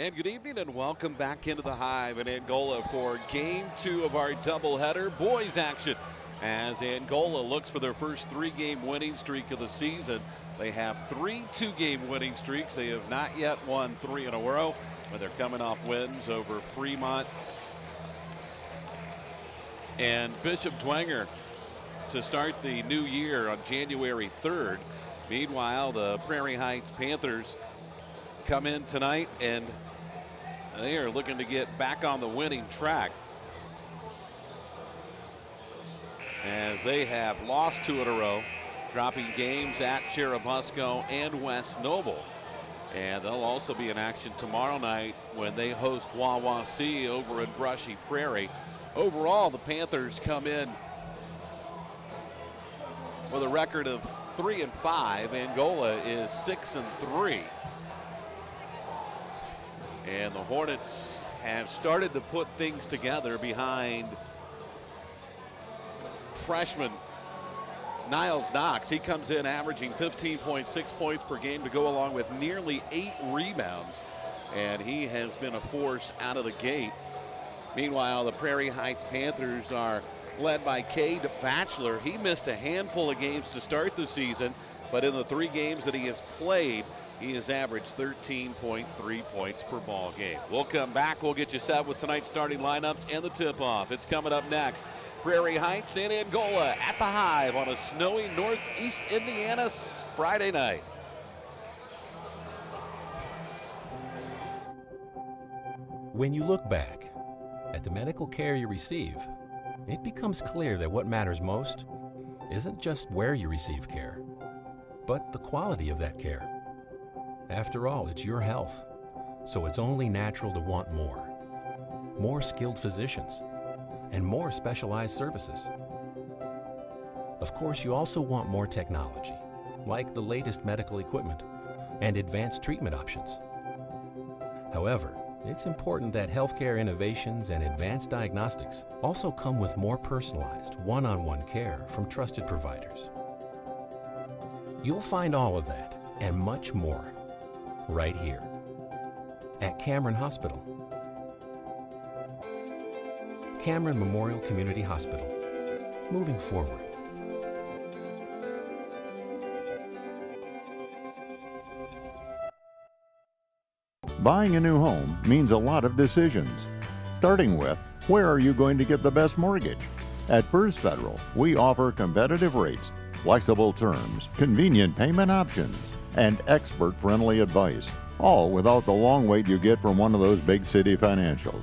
And good evening and welcome back into the Hive in Angola for Game 2 of our doubleheader boys action. As Angola looks for their first 3-game winning streak of the season. They have 3 2-game winning streaks. They have not yet won 3 in a row, but they're coming off wins over Fremont and Bishop Dwenger to start the new year on January 3rd. Meanwhile, the Prairie Heights Panthers come in tonight and they are looking to get back on the winning track, as they have lost 2 in a row, dropping games at Churubusco and West Noble. And they'll also be in action tomorrow night when they host Wawasee over in Brushy Prairie. Overall, the Panthers come in with a record of 3-5. Angola is 6-3. And the Hornets have started to put things together behind freshman Niles Knox. He comes in averaging 15.6 points per game to go along with nearly 8 rebounds. And he has been a force out of the gate. Meanwhile, the Prairie Heights Panthers are led by Cade Batchelor. He missed a handful of games to start the season, but in the 3 games that he has played, he has averaged 13.3 points per ball game. We'll come back. We'll get you set with tonight's starting lineups and the tip-off. It's coming up next. Prairie Heights and Angola at the Hive on a snowy northeast Indiana Friday night. When you look back at the medical care you receive, it becomes clear that what matters most isn't just where you receive care, but the quality of that care. After all, it's your health, so it's only natural to want more. More skilled physicians and more specialized services. Of course, you also want more technology, like the latest medical equipment and advanced treatment options. However, it's important that healthcare innovations and advanced diagnostics also come with more personalized, one-on-one care from trusted providers. You'll find all of that and much more right here at Cameron Hospital. Cameron Memorial Community Hospital, moving forward. Buying a new home means a lot of decisions, starting with, where are you going to get the best mortgage? At First Federal, we offer competitive rates, flexible terms, convenient payment options, and expert-friendly advice, all without the long wait you get from one of those big city financials.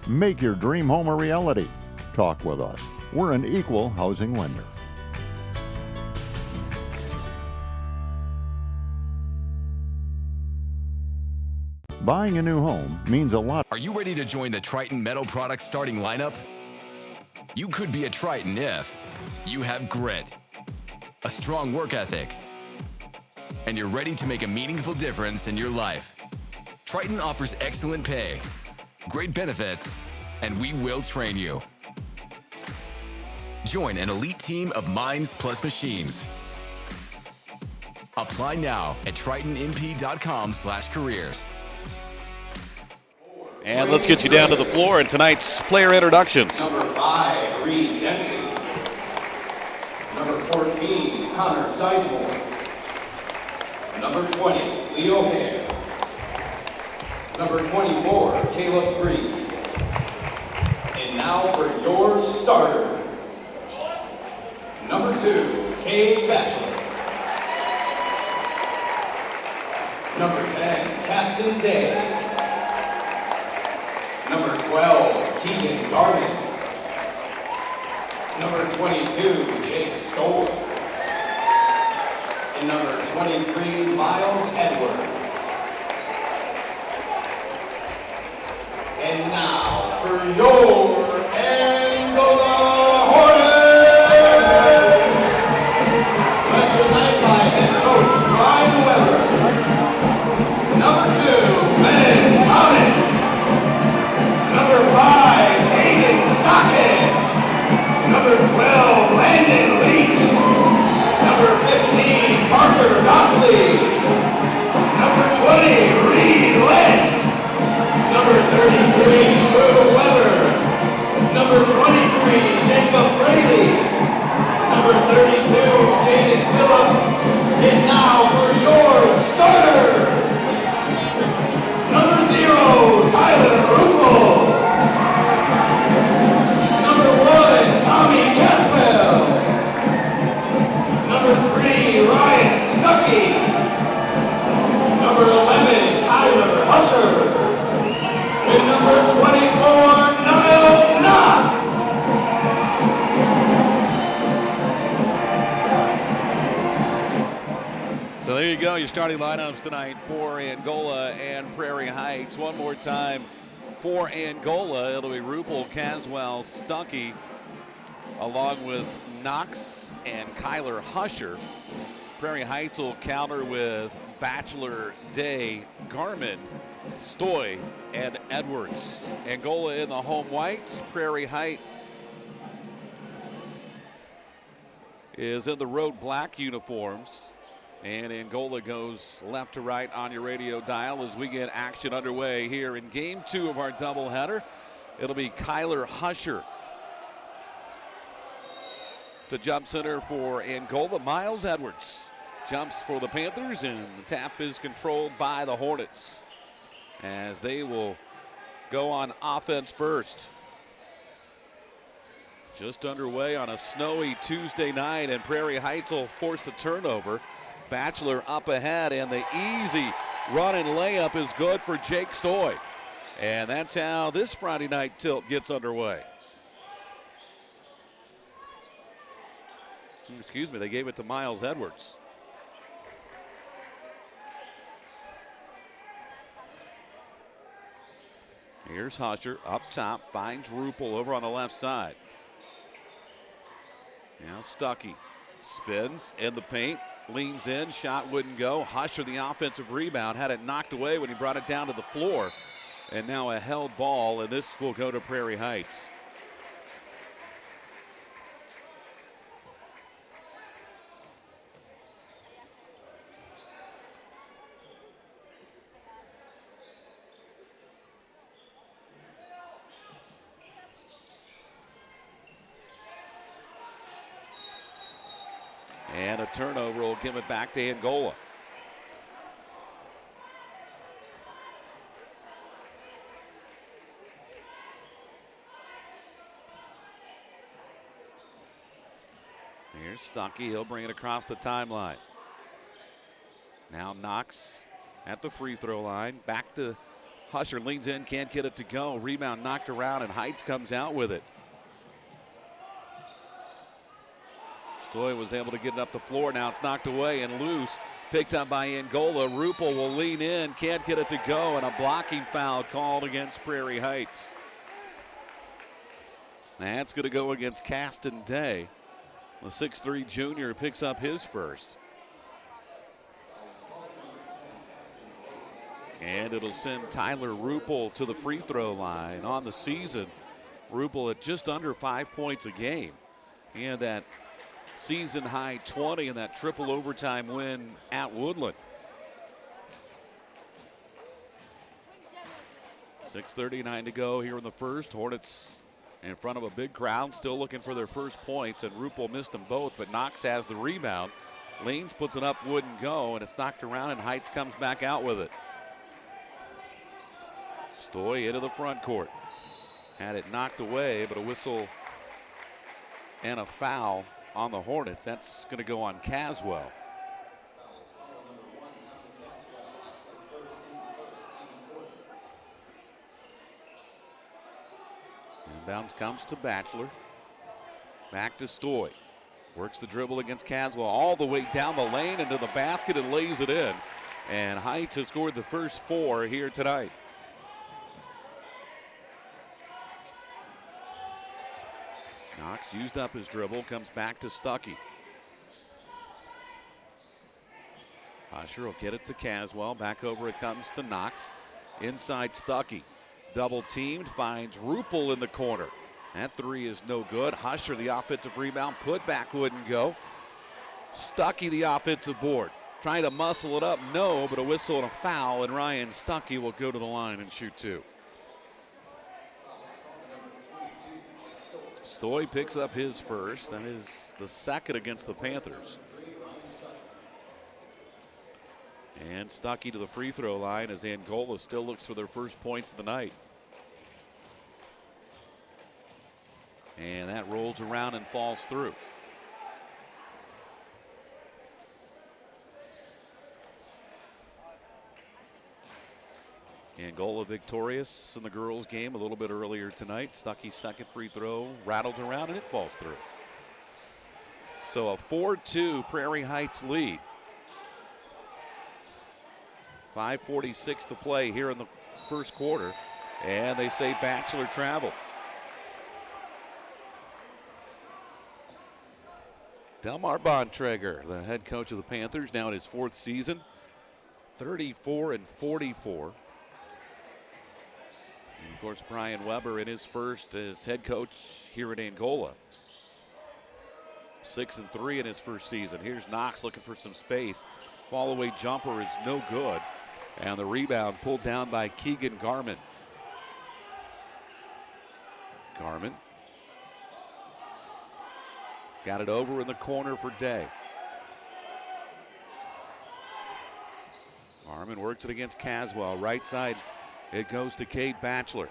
Make your dream home a reality. Talk with us. We're an equal housing lender. Buying a new home means a lot. Are you ready to join the Triton Metal Products starting lineup? You could be a Triton if you have grit, a strong work ethic, and you're ready to make a meaningful difference in your life. Triton offers excellent pay, great benefits, and we will train you. Join an elite team of minds plus machines. Apply now at tritonmp.com/careers. And let's get you down to the floor in tonight's player introductions. Number 5, Reed Dempsey. Number 14, Connor Sizemore. Number 20, Leo Hare. Number 24, Caleb Freed. And now for your starter. Number 2, Cade Batchelor. Number 10, Caston Day. Number 12, Keegan Garvin. Number 22, Jake Stoll. And number 23, Miles Edwards. And now for your Angola Hornets! Led tonight by head coach Brian Weber. Number 2, Ben Thomas. Number 5, Hayden Stockhead. Number 12, Landon Leach. Number 15, Parker Gosley. So there you go, your starting lineups tonight for Angola and Prairie Heights. One more time for Angola, it'll be Rupel, Caswell, Stuckey, along with Knox and Kyler Husher. Prairie Heights will counter with Bachelor, Day, Garmin, Stoy, and Edwards. Angola in the home whites. Prairie Heights is in the road black uniforms. And Angola goes left to right on your radio dial as we get action underway here in game 2 of our doubleheader. It'll be Kyler Husher to jump center for Angola. Miles Edwards jumps for the Panthers, and the tap is controlled by the Hornets as they will go on offense first. Just underway on a snowy Tuesday night, and Prairie Heights will force the turnover. Bachelor up ahead, and the easy run and layup is good for Jake Stoy. And that's how this Friday night tilt gets underway. Excuse me, they gave it to Miles Edwards. Here's Husher up top, finds Rupel over on the left side. Now Stuckey spins in the paint, leans in, shot wouldn't go. Husher, the offensive rebound, had it knocked away when he brought it down to the floor. And now a held ball, and this will go to Prairie Heights. And a turnover will give it back to Angola. Here's Stuckey, he'll bring it across the timeline. Now Knox at the free throw line, back to Husher, leans in, can't get it to go. Rebound knocked around, and Heights comes out with it. Stoy was able to get it up the floor. Now it's knocked away and loose. Picked up by Angola. Rupel will lean in, can't get it to go, and a blocking foul called against Prairie Heights. That's going to go against Caston Day. The 6'3 junior picks up his first. And it'll send Tyler Rupel to the free throw line. On the season, Rupel at just under 5 points a game. And that season high 20 in that triple overtime win at Woodland. 6:39 to go here in the first. Hornets in front of a big crowd, still looking for their first points, and Rupel missed them both, but Knox has the rebound. Leans, puts it up, wouldn't go, and it's knocked around, and Heights comes back out with it. Stoy into the front court. Had it knocked away, but a whistle and a foul on the Hornets. That's going to go on Caswell. Inbounds comes to Bachelor. Back to Stoy. Works the dribble against Caswell all the way down the lane into the basket and lays it in. And Heights has scored the first 4 here tonight. Knox used up his dribble, comes back to Stuckey. Husher will get it to Caswell. Back over it comes to Knox. Inside Stuckey. Double teamed, finds Rupel in the corner. That 3 is no good. Husher, the offensive rebound, put back wouldn't go. Stuckey, the offensive board. Trying to muscle it up, no, but a whistle and a foul, and Ryan Stuckey will go to the line and shoot 2. Stoy picks up his first. That is the second against the Panthers. And Stuckey to the free throw line as Angola still looks for their first points of the night. And that rolls around and falls through. Angola victorious in the girls' game a little bit earlier tonight. Stuckey's second free throw rattles around and it falls through. So a 4-2 Prairie Heights lead. 5:46 to play here in the first quarter. And they say Bachelor travel. Delmar Bontrager, the head coach of the Panthers, now in his 4th season, 34-44. And of course, Brian Weber in his first as head coach here in Angola. 6-3 in his first season. Here's Knox looking for some space. Fall away jumper is no good. And the rebound pulled down by Keegan Garman. Garman got it over in the corner for Day. Garman works it against Caswell. Right side, it goes to Cade Bachelor.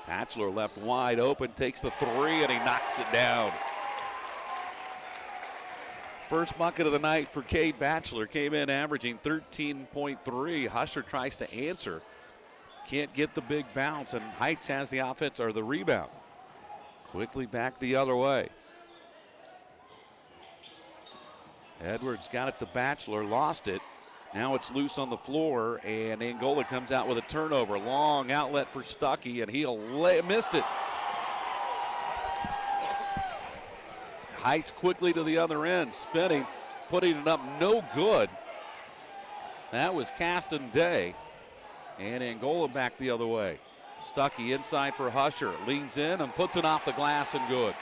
Bachelor left wide open, takes the 3, and he knocks it down. First bucket of the night for Cade Bachelor, came in averaging 13.3. Husher tries to answer. Can't get the big bounce, and Heights has the offense or the rebound. Quickly back the other way. Edwards got it to Bachelor, lost it. Now it's loose on the floor, and Angola comes out with a turnover. Long outlet for Stuckey, and he'll missed it. Heights quickly to the other end, spinning, putting it up, no good. That was Caston Day, and Angola back the other way. Stuckey inside for Husher, leans in and puts it off the glass and good.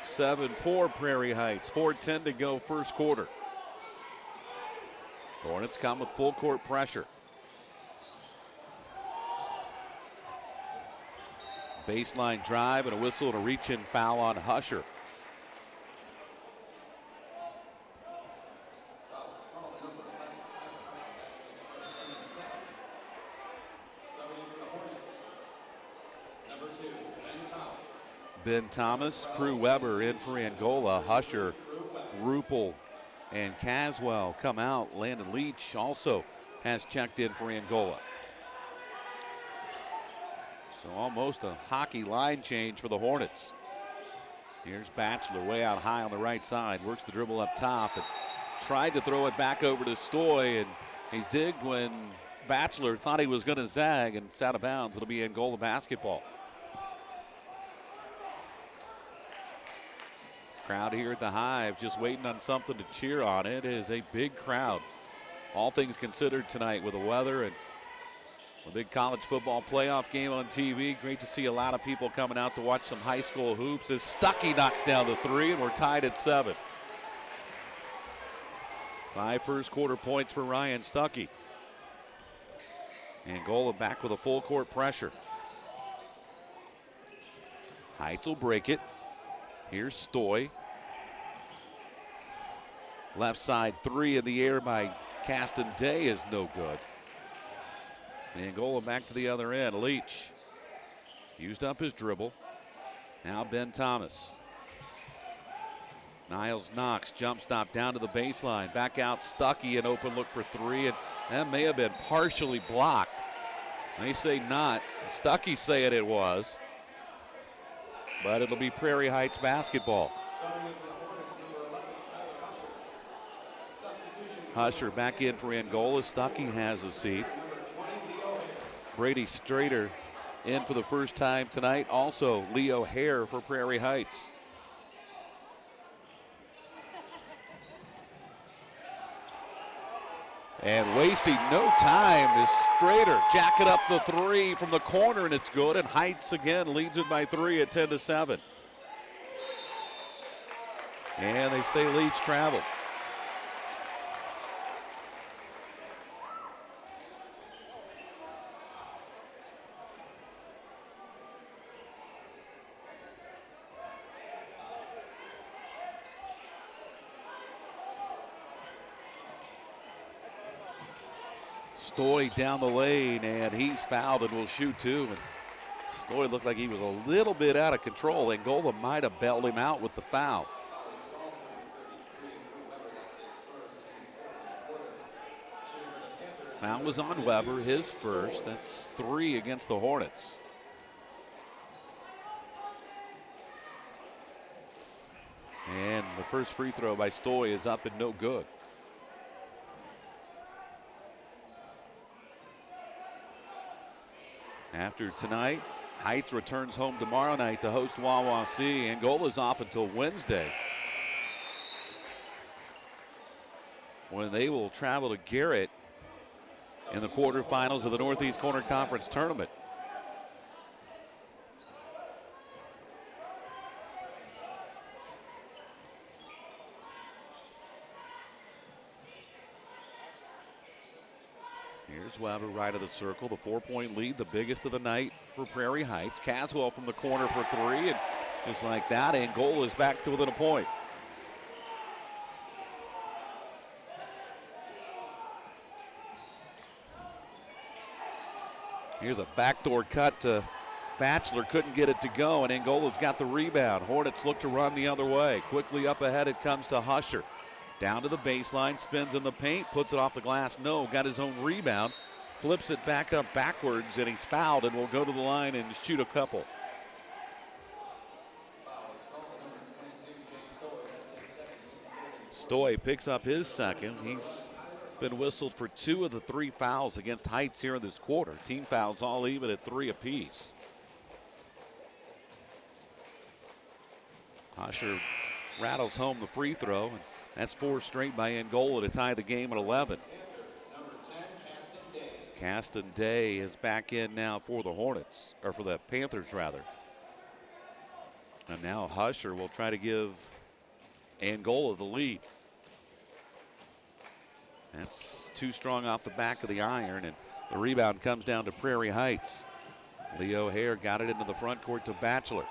7-4 Prairie Heights, 4:10 to go first quarter. Hornets come with full court pressure. Baseline drive and a whistle and a reach-in foul on Husher. Ben Thomas, Crew Weber in for Angola. Husher, Rupel, and Caswell come out. Landon Leach also has checked in for Angola. So almost a hockey line change for the Hornets. Here's Bachelor way out high on the right side. Works the dribble up top and tried to throw it back over to Stoy, and he's zigged when Bachelor thought he was going to zag, and it's out of bounds. It'll be Angola basketball. Crowd here at the Hive just waiting on something to cheer on. It is a big crowd. All things considered tonight with the weather and a big college football playoff game on TV. Great to see a lot of people coming out to watch some high school hoops as Stuckey knocks down the 3, and we're tied at 7. 5 first quarter points for Ryan Stuckey. Angola back with a full court pressure. Heights will break it. Here's Stoy. Left side 3 in the air by Caston Day is no good. Angola back to the other end. Leach used up his dribble. Now Ben Thomas. Niles Knox, jump stop down to the baseline. Back out Stuckey, an open look for 3, and that may have been partially blocked. They say not. Stuckey saying it was. But it'll be Prairie Heights basketball. Husher back in for Angola. Stuckey has a seat. Brady Strader in for the first time tonight. Also Leo Hare for Prairie Heights. And wasting no time is Strader. Jacket up the 3 from the corner, and it's good. And Heights again leads it by 3 at 10-7. And they say Leach traveled. Stoy down the lane, and he's fouled and will shoot 2. And Stoy looked like he was a little bit out of control. Angola might have bailed him out with the foul. Foul was on Weber, his first. That's 3 against the Hornets. And the first free throw by Stoy is up and no good. After tonight, Heights returns home tomorrow night to host Wawasee. Angola's off until Wednesday, when they will travel to Garrett in the quarterfinals of the Northeast Corner Conference Tournament. Here's Weber right of the circle, the 4-point lead, the biggest of the night for Prairie Heights. Caswell from the corner for three, and just like that, Angola is back to within a point. Here's a backdoor cut to Batchelor, couldn't get it to go, and Angola's got the rebound. Hornets look to run the other way. Quickly up ahead it comes to Husher. Down to the baseline, spins in the paint, puts it off the glass. No, got his own rebound, flips it back up backwards, and he's fouled and will go to the line and shoot a couple. Stoy picks up his second. He's been whistled for 2 of the 3 fouls against Heights here in this quarter. Team fouls all even at 3 apiece. Husher rattles home the free throw, and that's 4 straight by Angola to tie the game at 11. Caston Day is back in now for the Hornets, or for the Panthers rather. And now Husher will try to give Angola the lead. That's too strong off the back of the iron, and the rebound comes down to Prairie Heights. Leo Hare got it into the front court to Batchelor.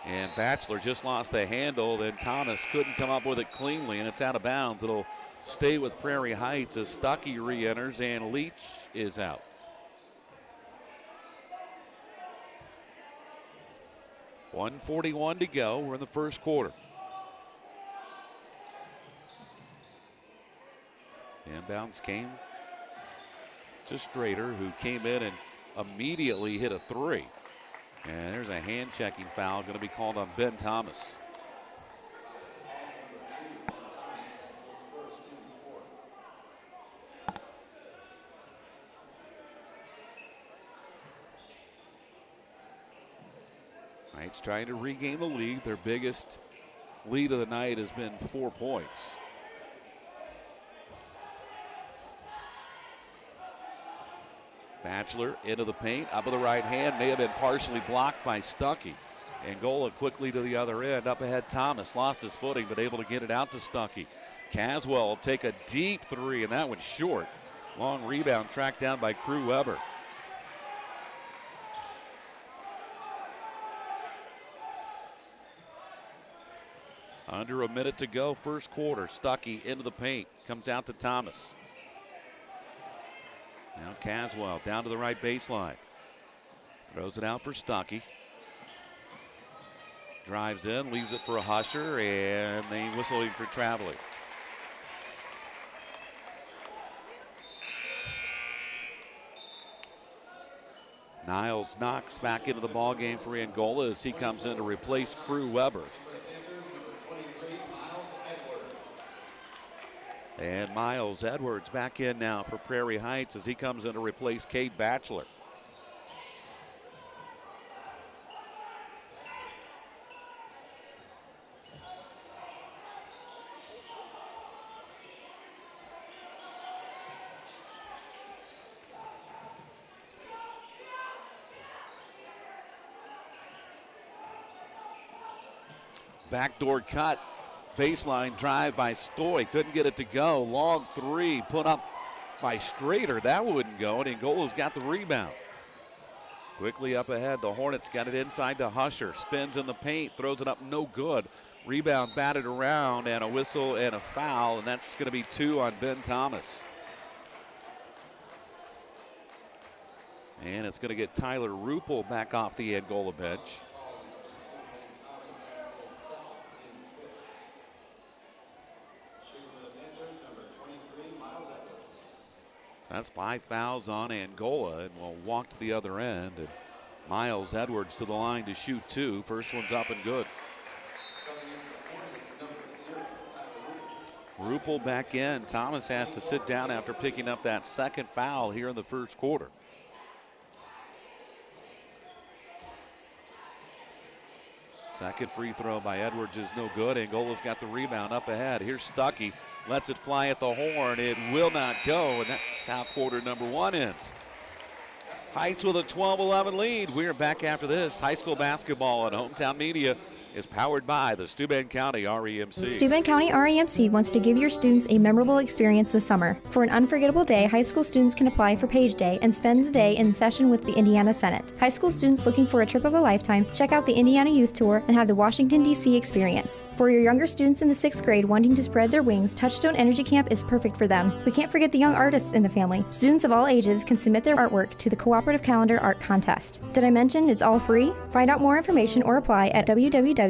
And Batchelor just lost the handle, then Thomas couldn't come up with it cleanly, and it's out of bounds. It'll stay with Prairie Heights as Stuckey re-enters and Leach is out. .141 to go. We're in the first quarter. Inbounds came to Strader, who came in and immediately hit a 3. And there's a hand-checking foul going to be called on Ben Thomas. Heights trying to regain the lead. Their biggest lead of the night has been 4 points. Batchelor into the paint, up with the right hand, may have been partially blocked by Stuckey. Angola quickly to the other end, up ahead Thomas, lost his footing but able to get it out to Stuckey. Caswell will take a deep 3 and that one's short. Long rebound tracked down by Crew Weber. Under a minute to go, first quarter. Stuckey into the paint, comes out to Thomas. Now Caswell down to the right baseline. Throws it out for Stuckey. Drives in, leaves it for a Husher, and they whistle for traveling. Niles Knox back into the ball game for Angola as he comes in to replace Crew Weber. And Miles Edwards back in now for Prairie Heights as he comes in to replace Cade Batchelor. Backdoor cut. Baseline drive by Stoy, couldn't get it to go. Long 3 put up by Strader, that wouldn't go, and Angola's got the rebound. Quickly up ahead, the Hornets got it inside to Husher, spins in the paint, throws it up, no good. Rebound batted around, and a whistle and a foul, and that's going to be 2 on Ben Thomas. And it's going to get Tyler Rupel back off the Angola bench. That's 5 fouls on Angola, and we'll walk to the other end. And Miles Edwards to the line to shoot 2. First one's up and good. Rupel back in. Thomas has to sit down after picking up that second foul here in the first quarter. Second free throw by Edwards is no good. Angola's got the rebound up ahead. Here's Stuckey. Lets it fly at the horn. It will not go, and that's how quarter number one ends. Heights with a 12-11 lead. We're back after this. High school basketball on Hometown Media is powered by the Steuben County REMC. Steuben County REMC wants to give your students a memorable experience this summer. For an unforgettable day, high school students can apply for Page Day and spend the day in session with the Indiana Senate. High school students looking for a trip of a lifetime, check out the Indiana Youth Tour and have the Washington, D.C. experience. For your younger students in the 6th grade wanting to spread their wings, Touchstone Energy Camp is perfect for them. We can't forget the young artists in the family. Students of all ages can submit their artwork to the Cooperative Calendar Art Contest. Did I mention it's all free? Find out more information or apply at www.remcsteuben.com.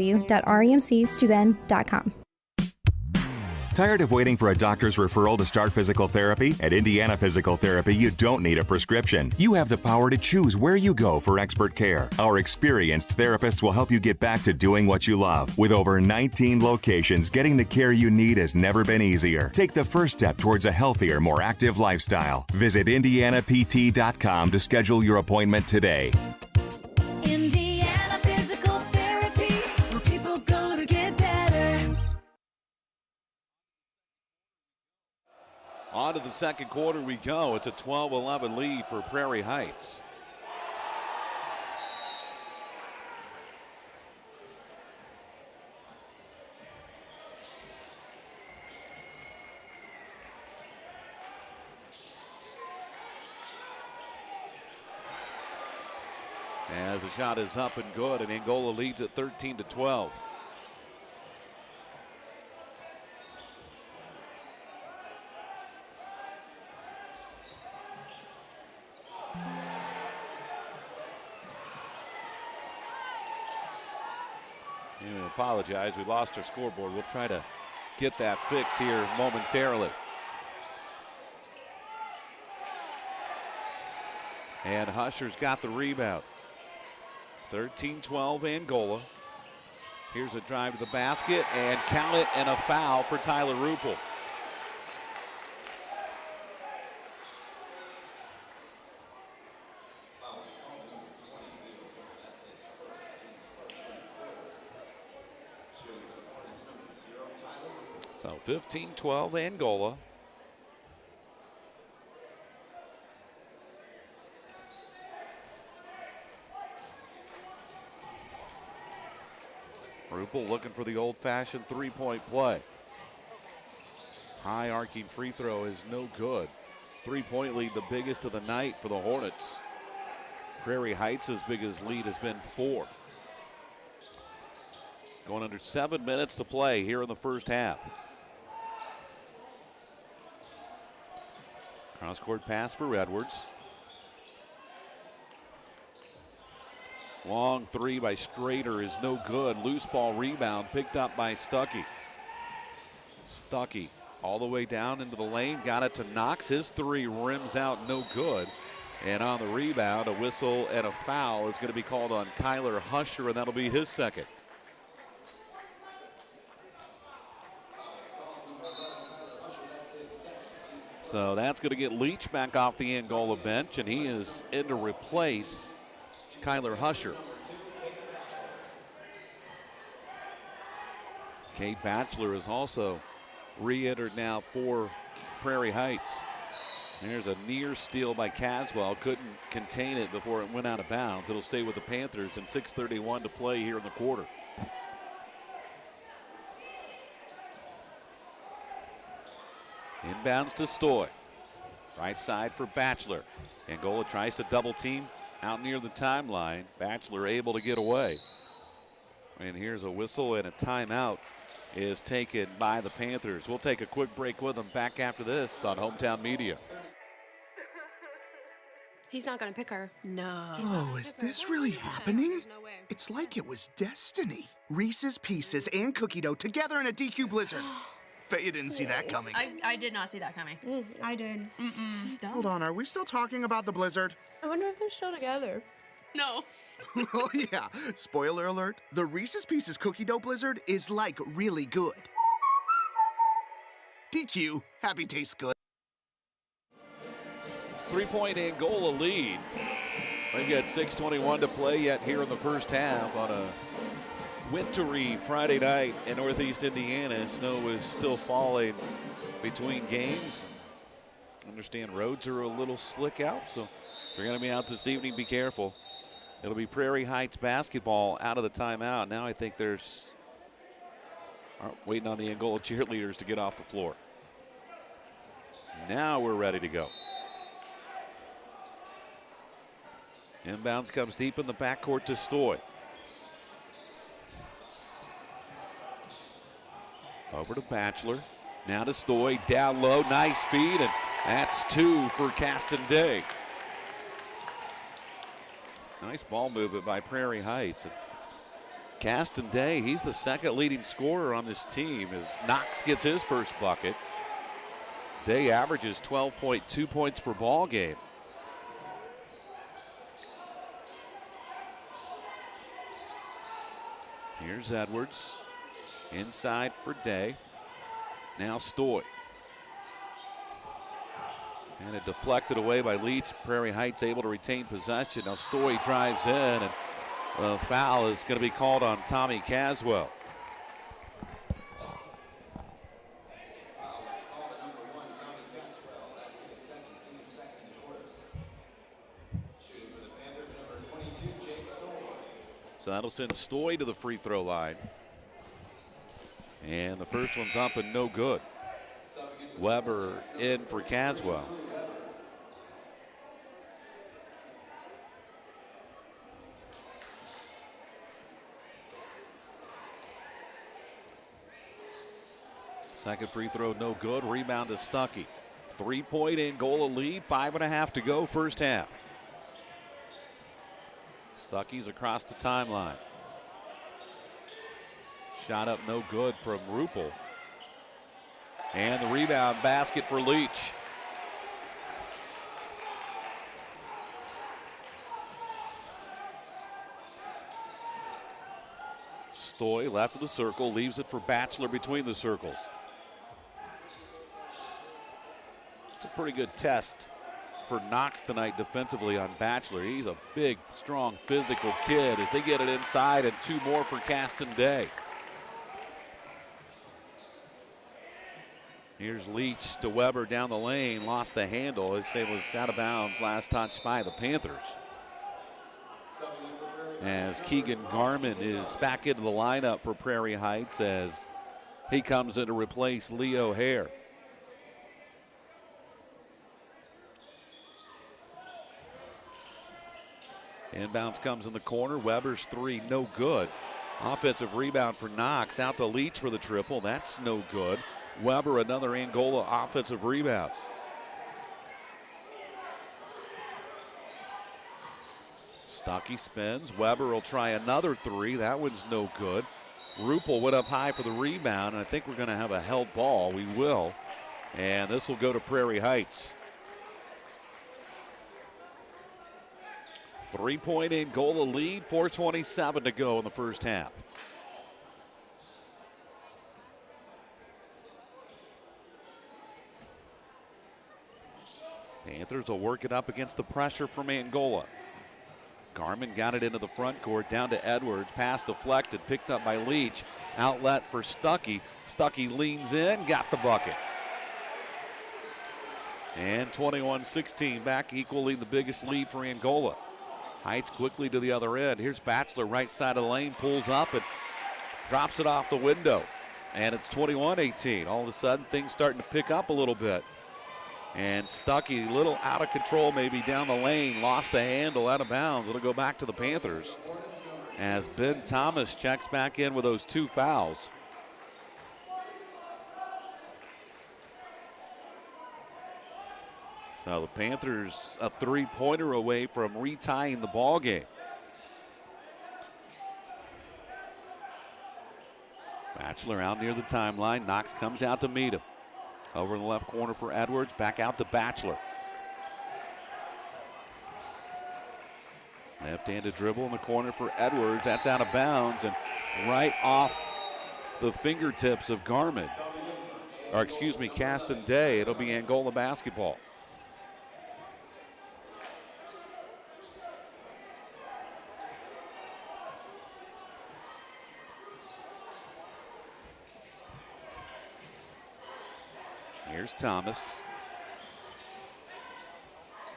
Tired of waiting for a doctor's referral to start physical therapy? At Indiana Physical Therapy, you don't need a prescription. You have the power to choose where you go for expert care. Our experienced therapists will help you get back to doing what you love. With over 19 locations, getting the care you need has never been easier. Take the first step towards a healthier, more active lifestyle. Visit IndianaPT.com to schedule your appointment today. Indiana Physical Therapy, where people go to get better. On to the second quarter we go. It's a 12-11 lead for Prairie Heights. As the shot is up and good, and Angola leads at 13-12. I apologize, we lost our scoreboard. We'll try to get that fixed here momentarily. And Husher's got the rebound. 13-12 Angola. Here's a drive to the basket, and count it, and a foul for Tyler Rupel. So 15-12 Angola. Rupel looking for the old-fashioned three-point play. High arcing free throw is no good. Three-point lead, the biggest of the night for the Hornets. Prairie Heights' biggest lead has been 4. Going under 7 minutes to play here in the first half. Cross-court pass for Edwards. Long three by Strader is no good. Loose ball rebound picked up by Stuckey. Stuckey all the way down into the lane. Got it to Knox. His three rims out, no good. And on the rebound, a whistle and a foul is going to be called on Kyler Husher, and that'll be his second. So that's going to get Leach back off the Angola bench, and he is in to replace Kyler Husher. Kate Batchelor is also re-entered now for Prairie Heights. There's a near steal by Caswell. Couldn't contain it before it went out of bounds. It'll stay with the Panthers, and 6:31 to play here in the quarter. Inbounds to Stoy. Right side for Batchelor. Angola tries to double team out near the timeline. Batchelor able to get away. And here's a whistle, and a timeout is taken by the Panthers. We'll take a quick break with them. Back after this on Hometown Media. He's not going to pick her. No. Oh, is this really happening? It's like it was destiny. Reese's Pieces and cookie dough together in a DQ blizzard. Bet you didn't see that coming. I did not see that coming. I did. Hold on, are we still talking about the blizzard? I wonder if they're still together. No. Oh yeah, spoiler alert, the Reese's Pieces cookie dough blizzard is like really good. DQ. Happy tastes good. 3-point Angola lead. They've got 6:21 to play yet here in the first half on a wintry Friday night in Northeast Indiana. Snow is still falling between games. Understand roads are a little slick out, so if you're going to be out this evening, be careful. It'll be Prairie Heights basketball out of the timeout. Now I think there's waiting on the Angola cheerleaders to get off the floor. Now we're ready to go. Inbounds comes deep in the backcourt to Stoy. Over to Batchelor. Now to Stoy. Down low. Nice feed. And that's 2 for Caston Day. Nice ball movement by Prairie Heights. And Caston Day, he's the second leading scorer on this team as Knox gets his first bucket. Day averages 12.2 points per ball game. Here's Edwards. Inside for Day. Now Stoy. And it deflected away by Leach. Prairie Heights able to retain possession. Now Stoy drives in, and the foul is going to be called on Tommy Caswell. So that'll send Stoy to the free throw line. And the first one's up and no good. Weber in for Caswell. Second free throw no good. Rebound to Stuckey. 3-point Angola lead. 5.5 to go first half. Stuckey's across the timeline. Shot up no good from Rupel. And the rebound basket for Leach. Stoy left of the circle, leaves it for Batchelor between the circles. It's a pretty good test for Knox tonight defensively on Batchelor. He's a big, strong, physical kid as they get it inside, and 2 more for Caston Day. Here's Leach to Weber down the lane, lost the handle. His save was out of bounds, last touch by the Panthers. As Keegan Garman is back into the lineup for Prairie Heights as he comes in to replace Leo Hare. Inbounds comes in the corner. Weber's 3, no good. Offensive rebound for Knox, out to Leach for the triple. That's no good. Weber, another Angola offensive rebound. Stuckey spins. Weber will try another 3. That one's no good. Rupel went up high for the rebound, and I think we're going to have a held ball. We will. And this will go to Prairie Heights. 3-point Angola lead, 4:27 to go in the first half. Panthers will work it up against the pressure from Angola. Garman got it into the front court, down to Edwards. Pass deflected, picked up by Leach. Outlet for Stuckey. Stuckey leans in, got the bucket. And 21-16, back equally the biggest lead for Angola. Heights quickly to the other end. Here's Batchelor, right side of the lane, pulls up and drops it off the window. And it's 21-18. All of a sudden, things starting to pick up a little bit. And Stuckey, a little out of control maybe down the lane, lost the handle, out of bounds. It'll go back to the Panthers as Ben Thomas checks back in with those 2 fouls. So the Panthers a 3-pointer away from retying the ball game. Batchelor out near the timeline. Knox comes out to meet him. Over in the left corner for Edwards, back out to Batchelor. Left-handed dribble in the corner for Edwards. That's out of bounds and right off the fingertips of Garman. or excuse me, Caston Day. It'll be Angola basketball. Here's Thomas.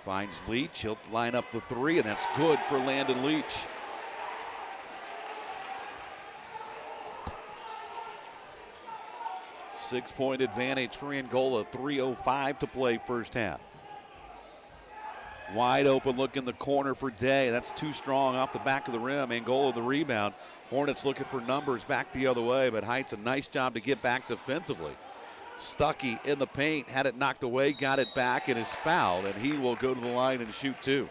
Finds Leach. He'll line up the three, and that's good for Landon Leach. Six-point advantage for Angola. 3:05 to play first half. Wide open look in the corner for Day. That's too strong off the back of the rim. Angola the rebound. Hornets looking for numbers back the other way, but Heights a nice job to get back defensively. Stuckey in the paint, had it knocked away, got it back, and is fouled, and he will go to the line and shoot two.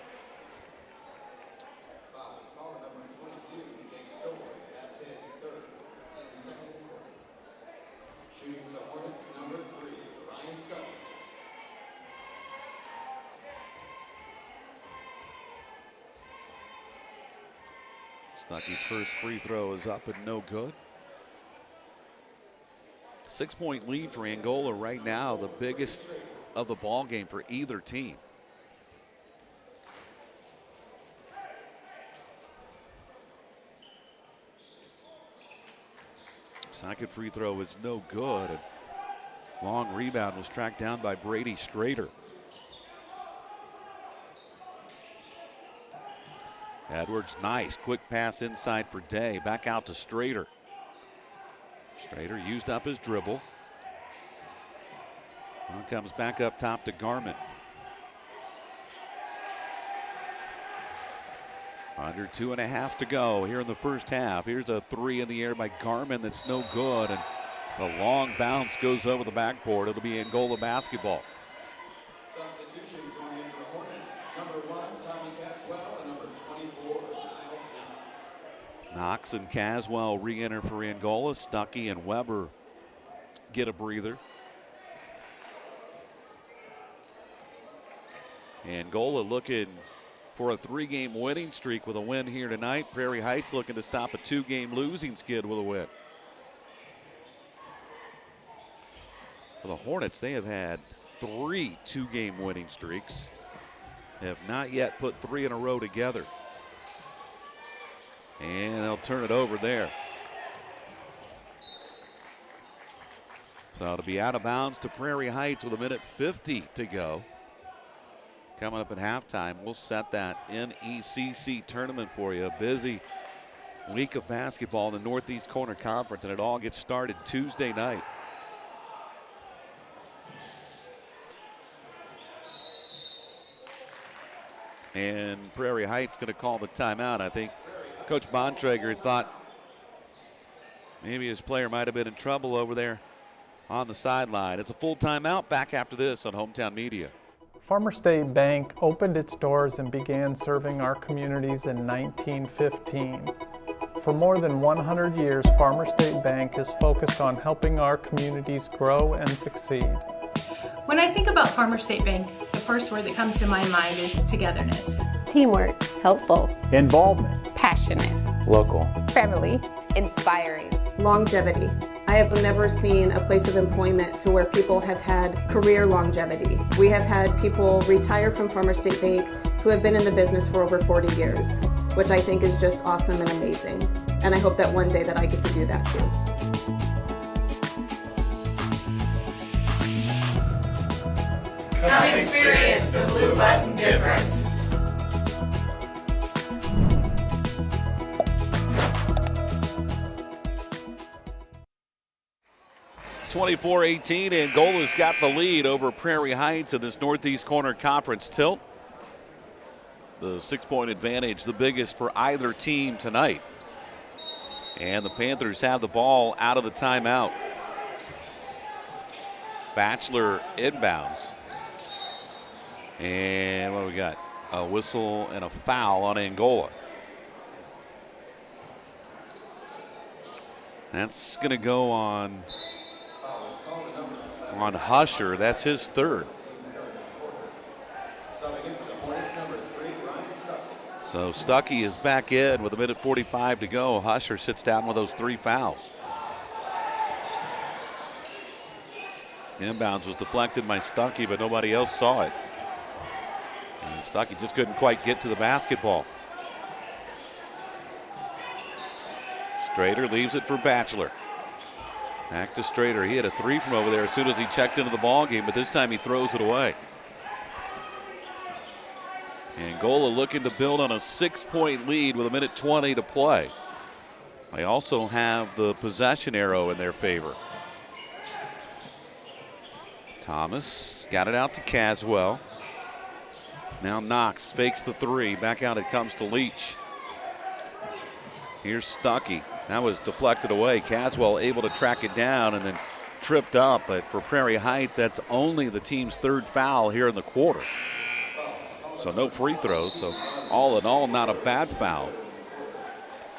Stuckey's first free throw is up and no good. 6-point lead for Angola right now, the biggest of the ball game for either team. Second free throw is no good. And long rebound was tracked down by Brady Strader. Edwards, nice quick pass inside for Day. Back out to Strader. Strader used up his dribble. And comes back up top to Garment. Under 2.5 to go here in the first half. Here's a three in the air by Garment that's no good. And a long bounce goes over the backboard. It'll be Angola basketball. Substitutions going into the Hornets. Number 1, Tommy Caswell, and number 24, Niles. Knox and Caswell re-enter for Angola. Stuckey and Weber get a breather. Angola looking for a 3-game winning streak with a win here tonight. Prairie Heights looking to stop a 2-game losing skid with a win. For the Hornets, they have had 3 2-game winning streaks. They have not yet put 3 in a row together. And they'll turn it over there. So it'll be out of bounds to Prairie Heights with 1:50 to go. Coming up at halftime, we'll set that NECC tournament for you. A busy week of basketball in the Northeast Corner Conference, and it all gets started Tuesday night. And Prairie Heights going to call the timeout. I think Coach Bontrager thought maybe his player might have been in trouble over there on the sideline. It's a full timeout. Back after this on Hometown Media. Farmer State Bank opened its doors and began serving our communities in 1915. For more than 100 years, Farmer State Bank is focused on helping our communities grow and succeed. When I think about Farmer State Bank, the first word that comes to my mind is togetherness. Teamwork. Helpful. Involvement. Passionate. Local. Family. Inspiring. Longevity. I have never seen a place of employment to where people have had career longevity. We have had people retire from Farmer State Bank who have been in the business for over 40 years, which I think is just awesome and amazing. And I hope that one day that I get to do that too. Come experience the Blue Button difference. (24-18), Angola's got the lead over Prairie Heights in this Northeast Corner Conference tilt. The 6-point advantage, the biggest for either team tonight. And the Panthers have the ball out of the timeout. Batchelor inbounds. And what do we got? A whistle and a foul on Angola. That's going to go on Husher. That's his third. So Stuckey is back in with 1:45 to go. Husher sits down with those 3 fouls. Inbounds was deflected by Stuckey, but nobody else saw it. And Stuckey just couldn't quite get to the basketball. Strader leaves it for Batchelor. Back to Strader. He had a three from over there as soon as he checked into the ball game, but this time he throws it away. Angola looking to build on a 6-point lead with 1:20 to play. They also have the possession arrow in their favor. Thomas got it out to Caswell. Now Knox fakes the three. Back out it comes to Leach. Here's Stuckey. That was deflected away. Caswell able to track it down and then tripped up. But for Prairie Heights, that's only the team's third foul here in the quarter. So no free throws. So all in all, not a bad foul.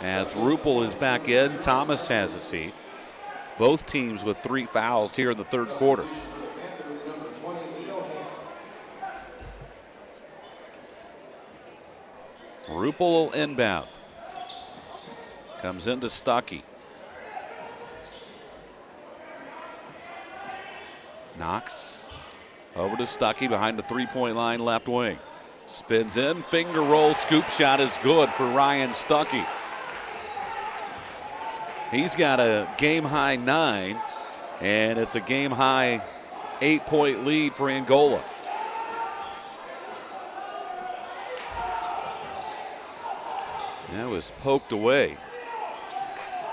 As Rupel is back in, Thomas has a seat. Both teams with 3 fouls here in the third quarter. Rupel inbound. Comes into Stuckey. Knox over to Stuckey behind the 3-point line, left wing. Spins in, finger roll, scoop shot is good for Ryan Stuckey. He's got a game-high 9, and it's a game-high 8-point lead for Angola. That was poked away.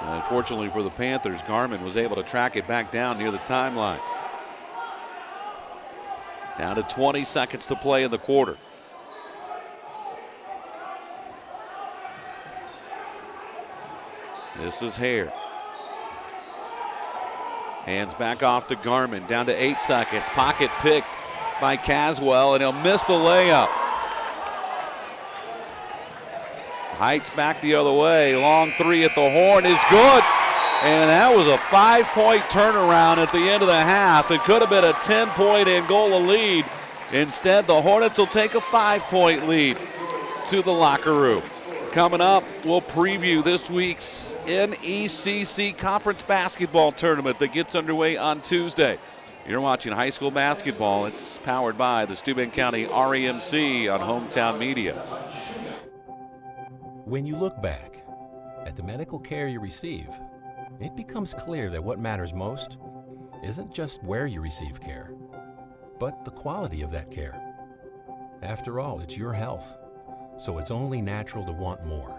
Unfortunately for the Panthers, Garmin was able to track it back down near the timeline. Down to 20 seconds to play in the quarter. This is Hare. Hands back off to Garmin, down to 8 seconds. Pocket picked by Caswell, and he'll miss the layup. Heights back the other way. Long three at the horn is good. And that was a 5-point turnaround at the end of the half. It could have been a 10-point Angola lead. Instead, the Hornets will take a 5-point lead to the locker room. Coming up, we'll preview this week's NECC Conference Basketball Tournament that gets underway on Tuesday. You're watching high school basketball. It's powered by the Steuben County REMC on Hometown Media. When you look back at the medical care you receive, it becomes clear that what matters most isn't just where you receive care, but the quality of that care. After all, it's your health, so it's only natural to want more.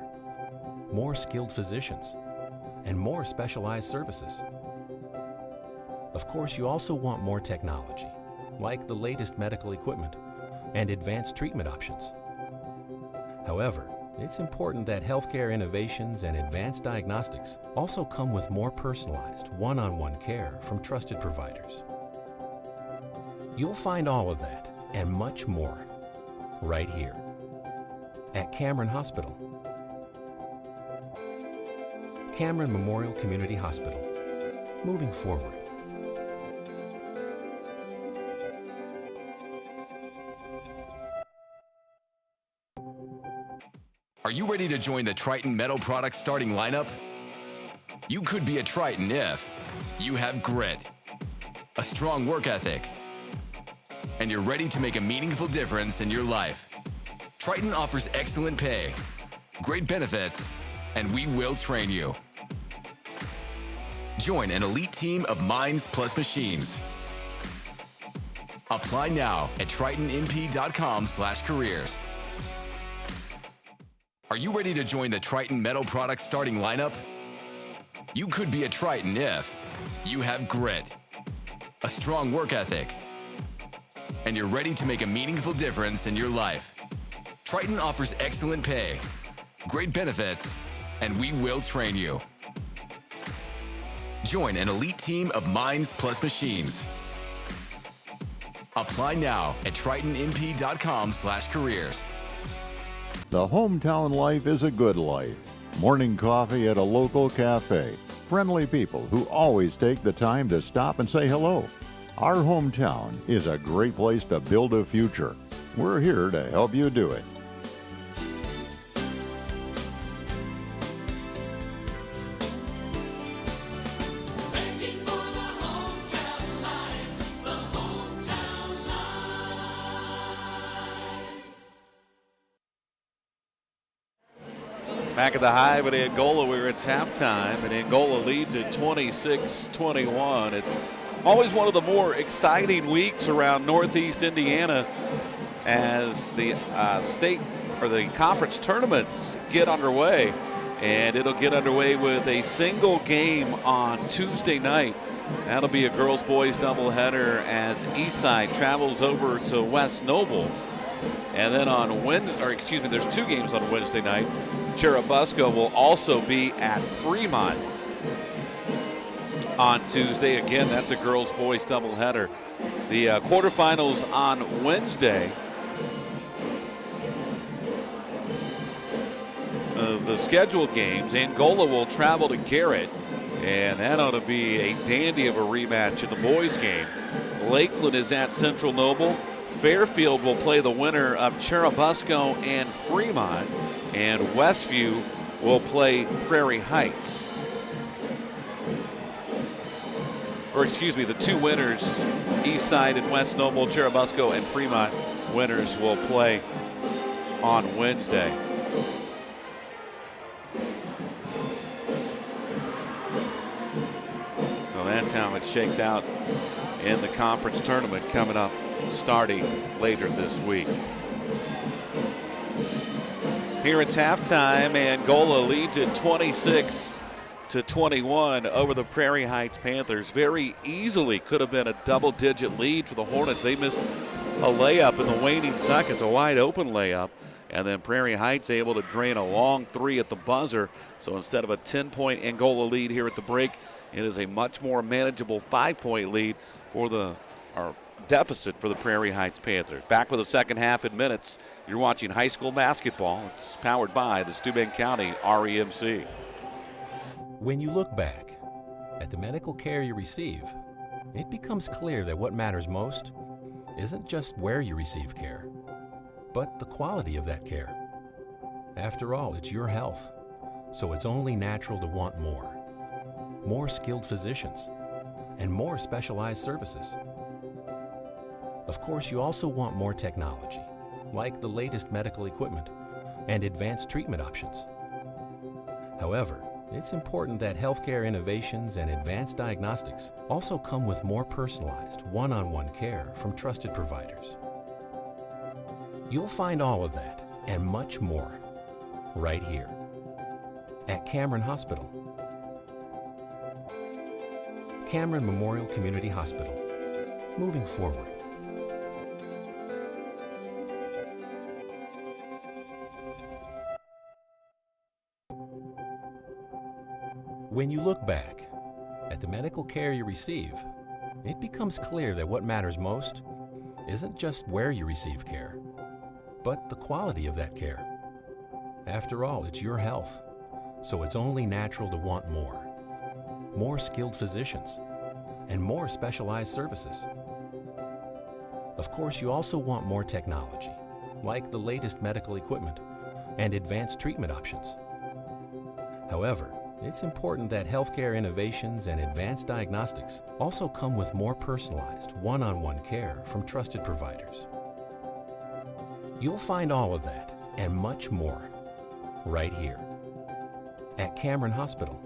More skilled physicians and more specialized services. Of course, you also want more technology, like the latest medical equipment and advanced treatment options. However, it's important that healthcare innovations and advanced diagnostics also come with more personalized, one-on-one care from trusted providers. You'll find all of that and much more right here at Cameron Hospital. Cameron Memorial Community Hospital, moving forward. Are you ready to join the Triton Metal Products starting lineup? You could be a Triton if you have grit, a strong work ethic, and you're ready to make a meaningful difference in your life. Triton offers excellent pay, great benefits, and we will train you. Join an elite team of minds plus machines. Apply now at tritonmp.com/careers. Are you ready to join the Triton Metal Products starting lineup? You could be a Triton if you have grit, a strong work ethic, and you're ready to make a meaningful difference in your life. Triton offers excellent pay, great benefits, and we will train you. Join an elite team of minds plus machines. Apply now at tritonmp.com/careers. The hometown life is a good life. Morning coffee at a local cafe. Friendly people who always take the time to stop and say hello. Our hometown is a great place to build a future. We're here to help you do it. Banking for the hometown life, the Back at the Hive at Angola where it's halftime, and Angola leads at 26-21. It's always one of the more exciting weeks around Northeast Indiana as the state or the conference tournaments get underway. And it'll get underway with a single game on Tuesday night. That'll be a girls-boys doubleheader as Eastside travels over to West Noble. And then on there's two games on Wednesday night. Churubusco will also be at Fremont on Tuesday. Again, that's a girls-boys doubleheader. The quarterfinals on Wednesday. The scheduled games, Angola will travel to Garrett, and that ought to be a dandy of a rematch in the boys game. Lakeland is at Central Noble. Fairfield will play the winner of Churubusco and Fremont, and Westview will play Prairie Heights. Or excuse me, the two winners, Eastside and West Noble, Churubusco and Fremont winners will play on Wednesday. That's how it shakes out in the conference tournament coming up starting later this week. Here it's halftime. Angola leads at 26-21 over the Prairie Heights Panthers. Very easily could have been a double-digit lead for the Hornets. They missed a layup in the waning seconds, a wide open layup. And then Prairie Heights able to drain a long three at the buzzer. So instead of a 10-point Angola lead here at the break, it is a much more manageable 5-point lead for deficit for the Prairie Heights Panthers. Back with the second half in minutes. You're watching high school basketball. It's powered by the Steuben County REMC. When you look back at the medical care you receive, it becomes clear that what matters most isn't just where you receive care, but the quality of that care. After all, it's your health, so it's only natural to want more. More skilled physicians, and more specialized services. Of course, you also want more technology, like the latest medical equipment and advanced treatment options. However, it's important that healthcare innovations and advanced diagnostics also come with more personalized, one-on-one care from trusted providers. You'll find all of that and much more right here at Cameron Hospital. Cameron Memorial Community Hospital, moving forward. When you look back at the medical care you receive, it becomes clear that what matters most isn't just where you receive care, but the quality of that care. After all, it's your health, so it's only natural to want more. More skilled physicians, and more specialized services. Of course, you also want more technology, like the latest medical equipment and advanced treatment options. However, it's important that healthcare innovations and advanced diagnostics also come with more personalized, one-on-one care from trusted providers. You'll find all of that and much more right here at Cameron Hospital.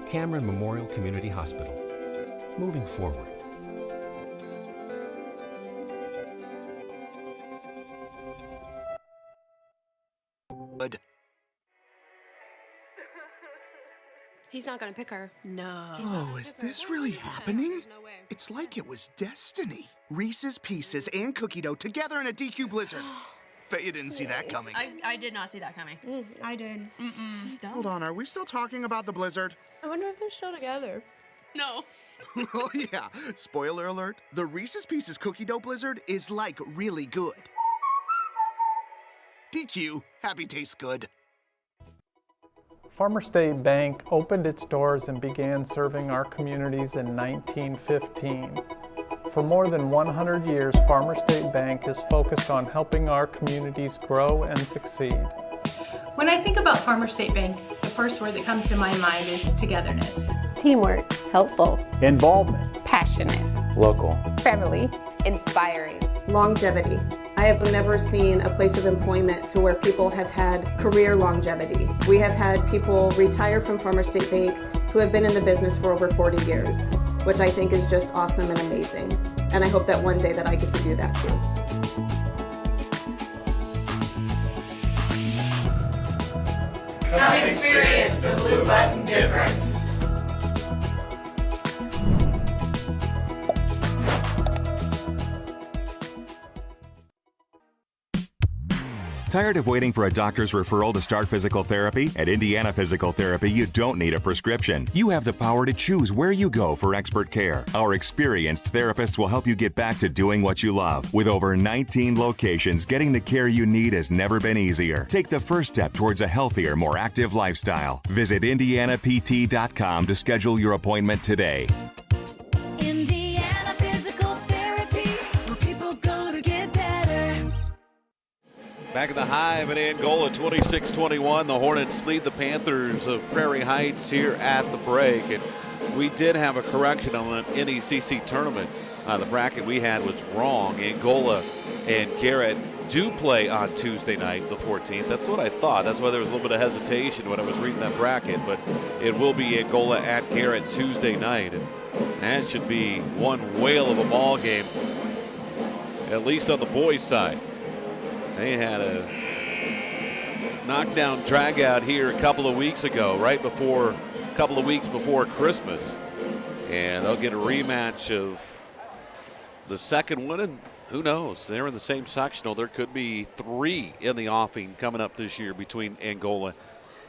Cameron Memorial Community Hospital, moving forward. Good. He's not gonna pick her. No. Oh, is this really happening? It's like it was destiny. Reese's Pieces and cookie dough together in a DQ blizzard. Bet you didn't see that coming. I did not see that coming. I did. Hold on, are we still talking about the blizzard? I wonder if they're still together. No. Oh yeah, spoiler alert, the Reese's Pieces cookie dough blizzard is like really good. DQ, happy tastes good. Farmer State Bank opened its doors and began serving our communities in 1915. For more than 100 years, Farmer State Bank is focused on helping our communities grow and succeed. When I think about Farmer State Bank, the first word that comes to my mind is togetherness. Teamwork. Helpful. Involvement. Passionate. Local. Family. Inspiring. Longevity. I have never seen a place of employment to where people have had career longevity. We have had people retire from Farmers State Bank who have been in the business for over 40 years, which I think is just awesome and amazing. And I hope that one day that I get to do that too. Come experience the Blue Button difference. Tired of waiting for a doctor's referral to start physical therapy? At Indiana Physical Therapy, you don't need a prescription. You have the power to choose where you go for expert care. Our experienced therapists will help you get back to doing what you love. With over 19 locations, getting the care you need has never been easier. Take the first step towards a healthier, more active lifestyle. Visit IndianaPT.com to schedule your appointment today. Indiana Physical Therapy, where people go to get better. Back in the Hive in Angola, 26-21. The Hornets lead the Panthers of Prairie Heights here at the break. And we did have a correction on the NECC tournament. The bracket we had was wrong. Angola and Garrett do play on Tuesday night, the 14th. That's what I thought. That's why there was a little bit of hesitation when I was reading that bracket. But it will be Angola at Garrett Tuesday night. And that should be one whale of a ball game, at least on the boys' side. They had a knockdown drag out here a couple of weeks ago, a couple of weeks before Christmas. And they'll get a rematch of the second one, and who knows? They're in the same sectional. There could be 3 in the offing coming up this year between Angola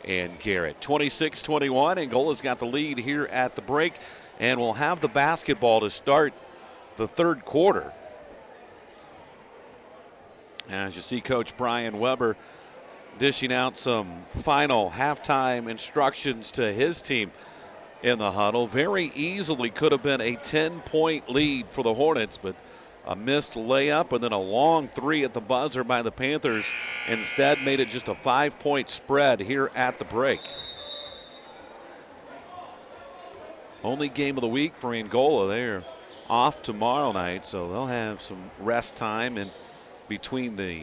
and Garrett. 26-21. Angola's got the lead here at the break, and we'll have the basketball to start the third quarter. As you see Coach Brian Weber dishing out some final halftime instructions to his team in the huddle. Very easily could have been a 10-point lead for the Hornets, but a missed layup and then a long 3 at the buzzer by the Panthers instead made it just a 5-point spread here at the break. Only game of the week for Angola. They're off tomorrow night, so they'll have some rest time in between the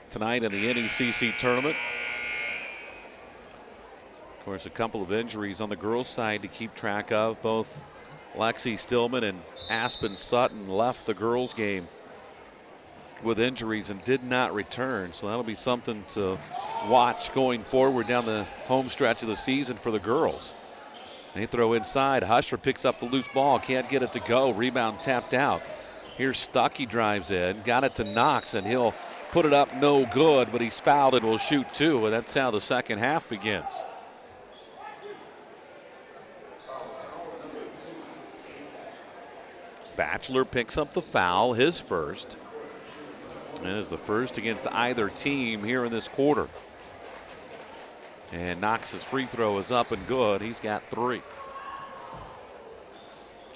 tonight and the NECC tournament. Of course, a couple of injuries on the girls' side to keep track of. Both Lexi Stillman and Aspen Sutton left the girls' game with injuries and did not return. So that'll be something to watch going forward down the home stretch of the season for the girls. They throw inside. Husher picks up the loose ball. Can't get it to go. Rebound tapped out. Here's Stuckey drives in. Got it to Knox, and he'll put it up no good, but he's fouled and will shoot 2. And that's how the second half begins. Batchelor picks up the foul, his first. And is the first against either team here in this quarter. And Knox's free throw is up and good. He's got 3.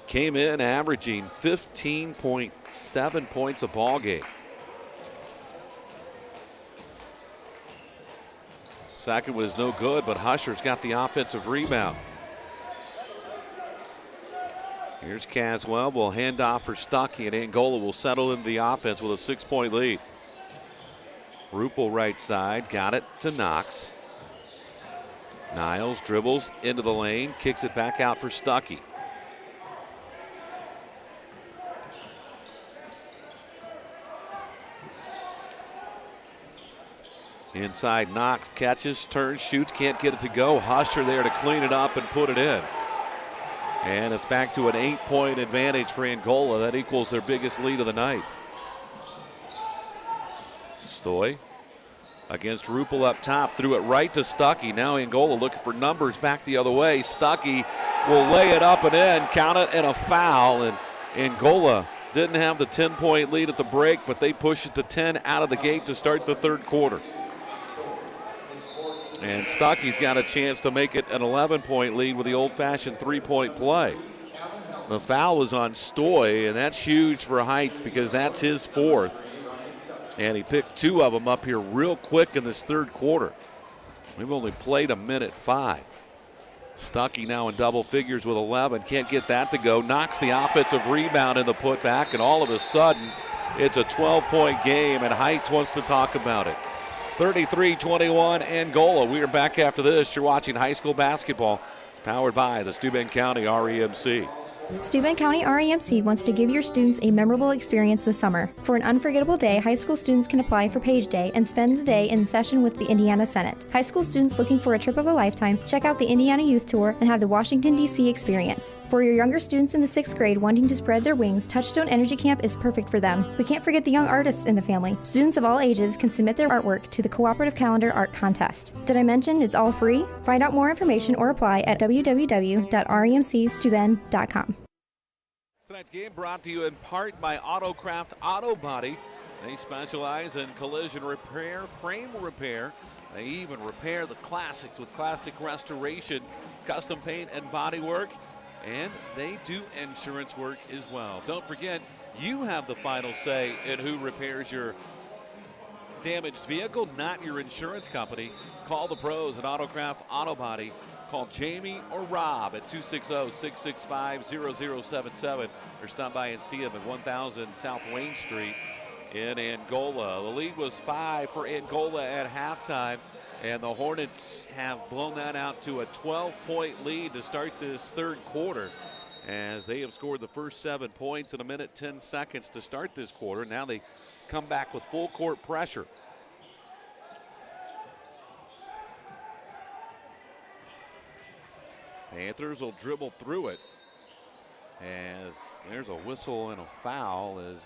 Came in averaging 15.7 points a ball game. Second was no good, but Husher's got the offensive rebound. Here's Caswell. Will hand off for Stuckey, and Angola will settle into the offense with a 6-point lead. Rupel right side, got it to Knox. Niles dribbles into the lane, kicks it back out for Stuckey. Inside, Knox catches, turns, shoots, can't get it to go. Husher there to clean it up and put it in. And it's back to an 8-point advantage for Angola. That equals their biggest lead of the night. Stoy against Rupel up top, threw it right to Stuckey. Now Angola looking for numbers back the other way. Stuckey will lay it up and in, count it, and a foul. And Angola didn't have the 10-point lead at the break, but they push it to 10 out of the gate to start the third quarter. And Stuckey's got a chance to make it an 11-point lead with the old-fashioned 3-point play. The foul was on Stoy, and that's huge for Heights because that's his 4th. And he picked 2 of them up here real quick in this third quarter. We've only played a minute 5. Stuckey now in double figures with 11. Can't get that to go. Knocks the offensive rebound in the putback, and all of a sudden It's a 12-point game, and Heights wants to talk about it. 33-21 Angola. We are back after this. You're watching high school basketball, powered by the Steuben County REMC. Steuben County REMC wants to give your students a memorable experience this summer. For an unforgettable day, high school students can apply for Page Day and spend the day in session with the Indiana Senate. High school students looking for a trip of a lifetime, check out the Indiana Youth Tour and have the Washington, D.C. experience. For your younger students in the 6th grade wanting to spread their wings, Touchstone Energy Camp is perfect for them. We can't forget the young artists in the family. Students of all ages can submit their artwork to the Cooperative Calendar Art Contest. Did I mention it's all free? Find out more information or apply at www.remcsteuben.com. Tonight's game brought to you in part by Autocraft Auto Body. They specialize in collision repair, frame repair. They even repair the classics with classic restoration, custom paint and body work. And they do insurance work as well. Don't forget, you have the final say in who repairs your damaged vehicle, not your insurance company. Call the pros at Autocraft Auto Body. Call Jamie or Rob at 260-665-0077 or stop by and see them at 1000 South Wayne Street in Angola. The lead was 5 for Angola at halftime, and the Hornets have blown that out to a 12-point lead to start this third quarter, as they have scored the first 7 points in 1:10 to start this quarter. Now they come back with full court pressure. Panthers will dribble through it, as there's a whistle and a foul as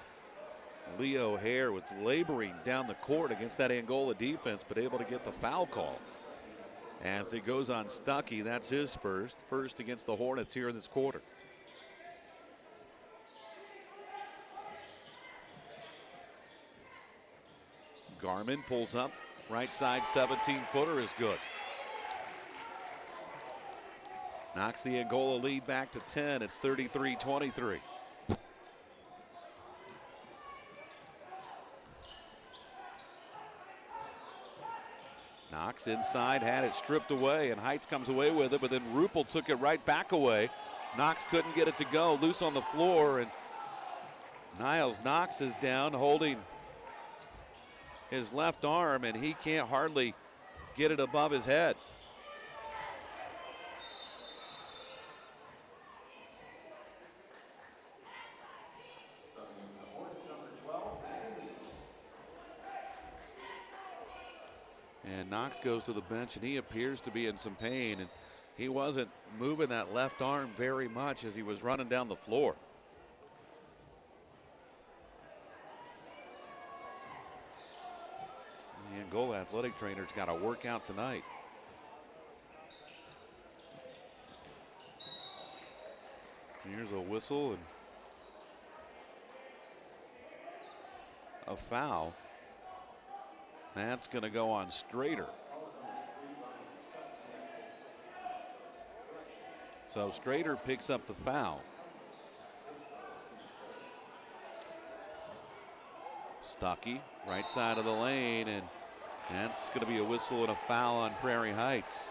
Leo Hare was laboring down the court against that Angola defense, but able to get the foul call. As it goes on Stuckey, that's his first against the Hornets here in this quarter. Garmin pulls up, right side 17-footer is good. Knocks the Angola lead back to 10. It's 33-23. Knox inside, had it stripped away, and Heights comes away with it, but then Rupel took it right back away. Knox couldn't get it to go, loose on the floor, and Niles Knox is down holding his left arm, and he can't hardly get it above his head. And Knox goes to the bench, and he appears to be in some pain. And he wasn't moving that left arm very much as he was running down the floor. The Angola athletic trainer's got to work out tonight. Here's a whistle and a foul. That's going to go on Strader. So Strader picks up the foul. Stuckey, right side of the lane, and that's going to be a whistle and a foul on Prairie Heights.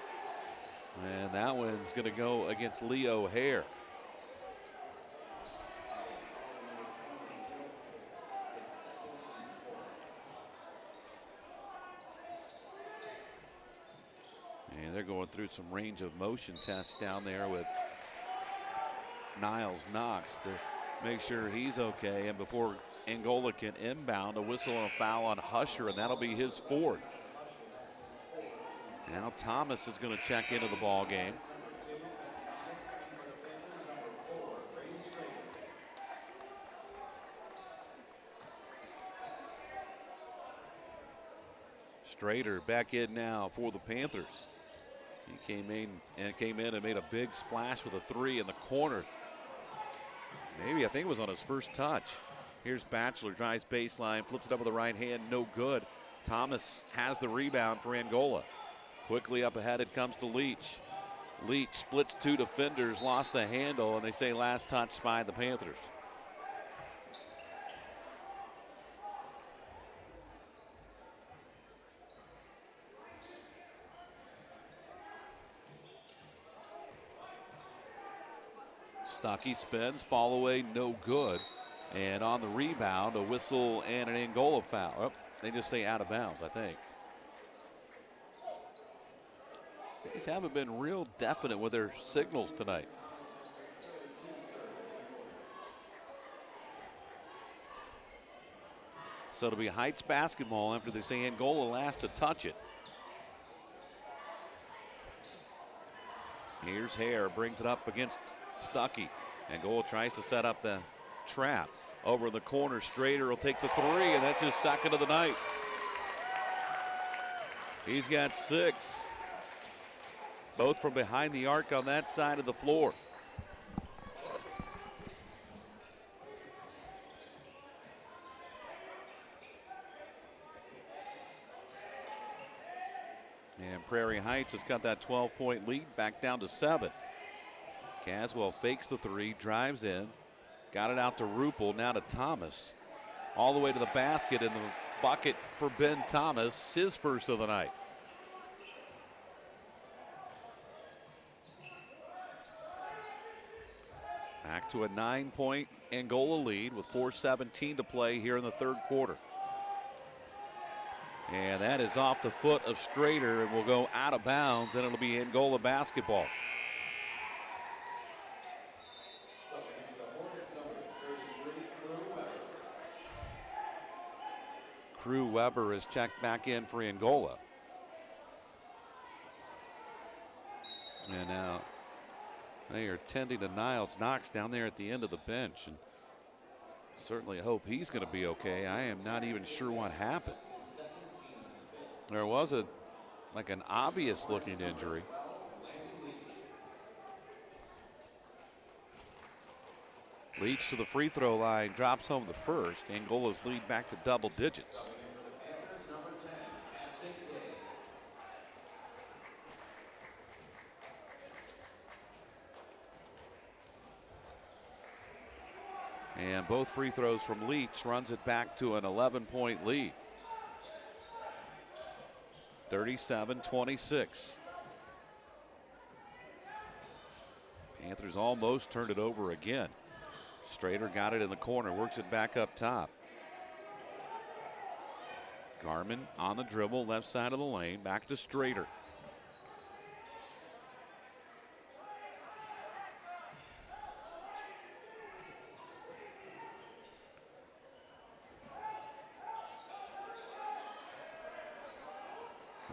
And that one's going to go against Leo Hare. They're going through some range of motion tests down there with Niles Knox to make sure he's okay. And before Angola can inbound, a whistle and a foul on Husher, and that'll be his fourth. Now Thomas is going to check into the ball game. Strader back in now for the Panthers. He came in and made a big splash with a three in the corner. Maybe, I think it was on his first touch. Here's Batchelor, drives baseline, flips it up with the right hand, no good. Thomas has the rebound for Angola. Quickly up ahead it comes to Leach. Leach splits two defenders, lost the handle, and they say last touch by the Panthers. Stuckey spins, fall away, no good. And on the rebound, a whistle and an Angola foul. Oh, they just say out of bounds, I think. These haven't been real definite with their signals tonight. So it'll be Heights basketball after they say Angola last to touch it. Here's Hare, brings it up against Stuckey. Angola tries to set up the trap. Over in the corner, Strader will take the three, and that's his second of the night. He's got 6. Both from behind the arc on that side of the floor. And Prairie Heights has got that 12-point lead back down to 7. Caswell fakes the three, drives in, got it out to Rupel, now to Thomas. All the way to the basket, and the bucket for Ben Thomas, his first of the night. Back to a 9-point Angola lead with 4:17 to play here in the third quarter. And that is off the foot of Strader and will go out of bounds, and it'll be Angola basketball. Crew Weber is checked back in for Angola. And now they are tending to Niles Knox down there at the end of the bench, and certainly hope he's going to be okay. I am not even sure what happened. There was like an obvious looking injury. Leach to the free throw line, drops home the first. Angola's lead back to double digits. And both free throws from Leach runs it back to an 11-point lead. 37-26. Panthers almost turned it over again. Strader got it in the corner, works it back up top. Garmin on the dribble, left side of the lane, back to Strader.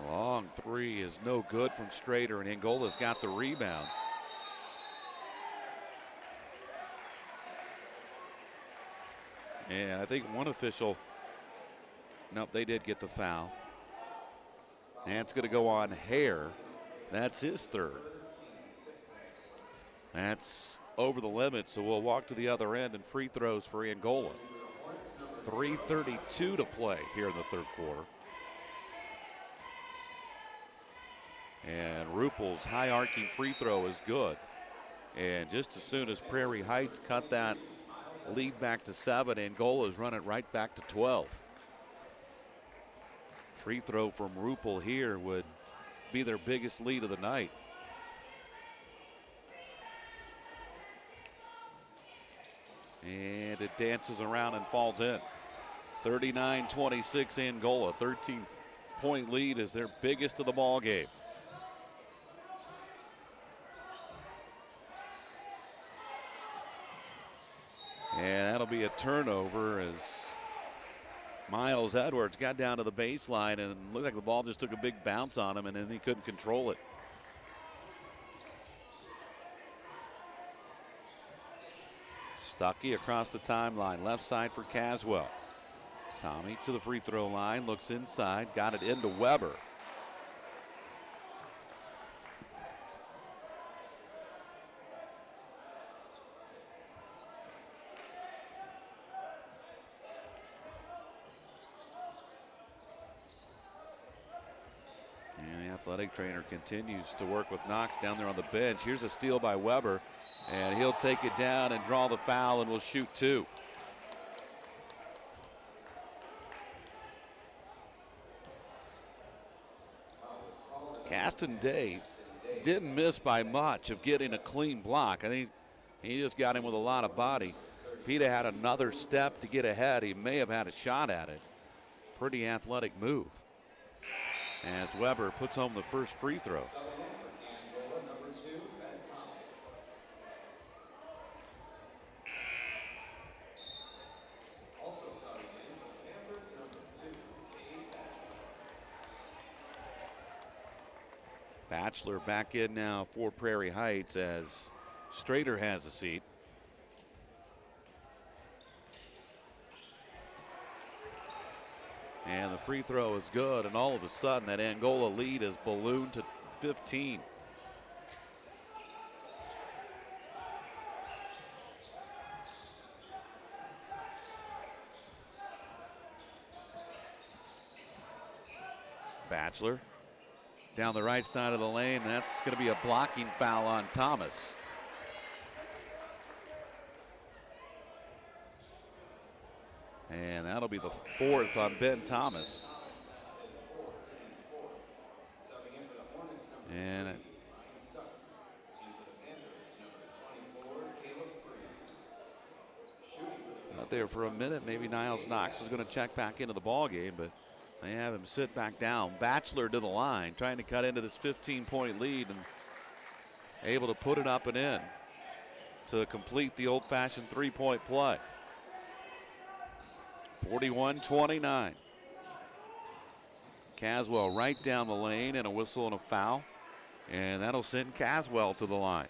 Long three is no good from Strader, and Angola's got the rebound. And I think one official, nope, they did get the foul. And it's going to go on Hare. That's his third. That's over the limit, so we'll walk to the other end and free throws for Angola. 3:32 to play here in the third quarter. And Rupel's high arcing free throw is good. And just as soon as Prairie Heights cut that lead back to 7, Angola's run it right back to 12. Free throw from Rupel here would be their biggest lead of the night. And it dances around and falls in. 39-26 Angola. 13-point lead is their biggest of the ball game. And that'll be a turnover as Miles Edwards got down to the baseline and looked like the ball just took a big bounce on him, and then he couldn't control it. Stuckey across the timeline, left side for Caswell. Tommy to the free throw line, looks inside, got it into Weber. And the athletic trainer continues to work with Knox down there on the bench. Here's a steal by Weber, and he'll take it down and draw the foul, and will shoot 2. Caston Day didn't miss by much of getting a clean block. I think he just got him with a lot of body. If he'd have had another step to get ahead, he may have had a shot at it. Pretty athletic move. As Weber puts home the first free throw. Bachelor back in now for Prairie Heights as Strader has a seat. And the free throw is good, and all of a sudden that Angola lead is ballooned to 15. Bachelor down the right side of the lane. That's going to be a blocking foul on Thomas. And that'll be the fourth on Ben Thomas. And out there for a minute, maybe Niles Knox was going to check back into the ball game, but they have him sit back down. Bachelor to the line, trying to cut into this 15-point lead and able to put it up and in to complete the old-fashioned three-point play. 41-29. Caswell right down the lane, and a whistle and a foul. And that'll send Caswell to the line.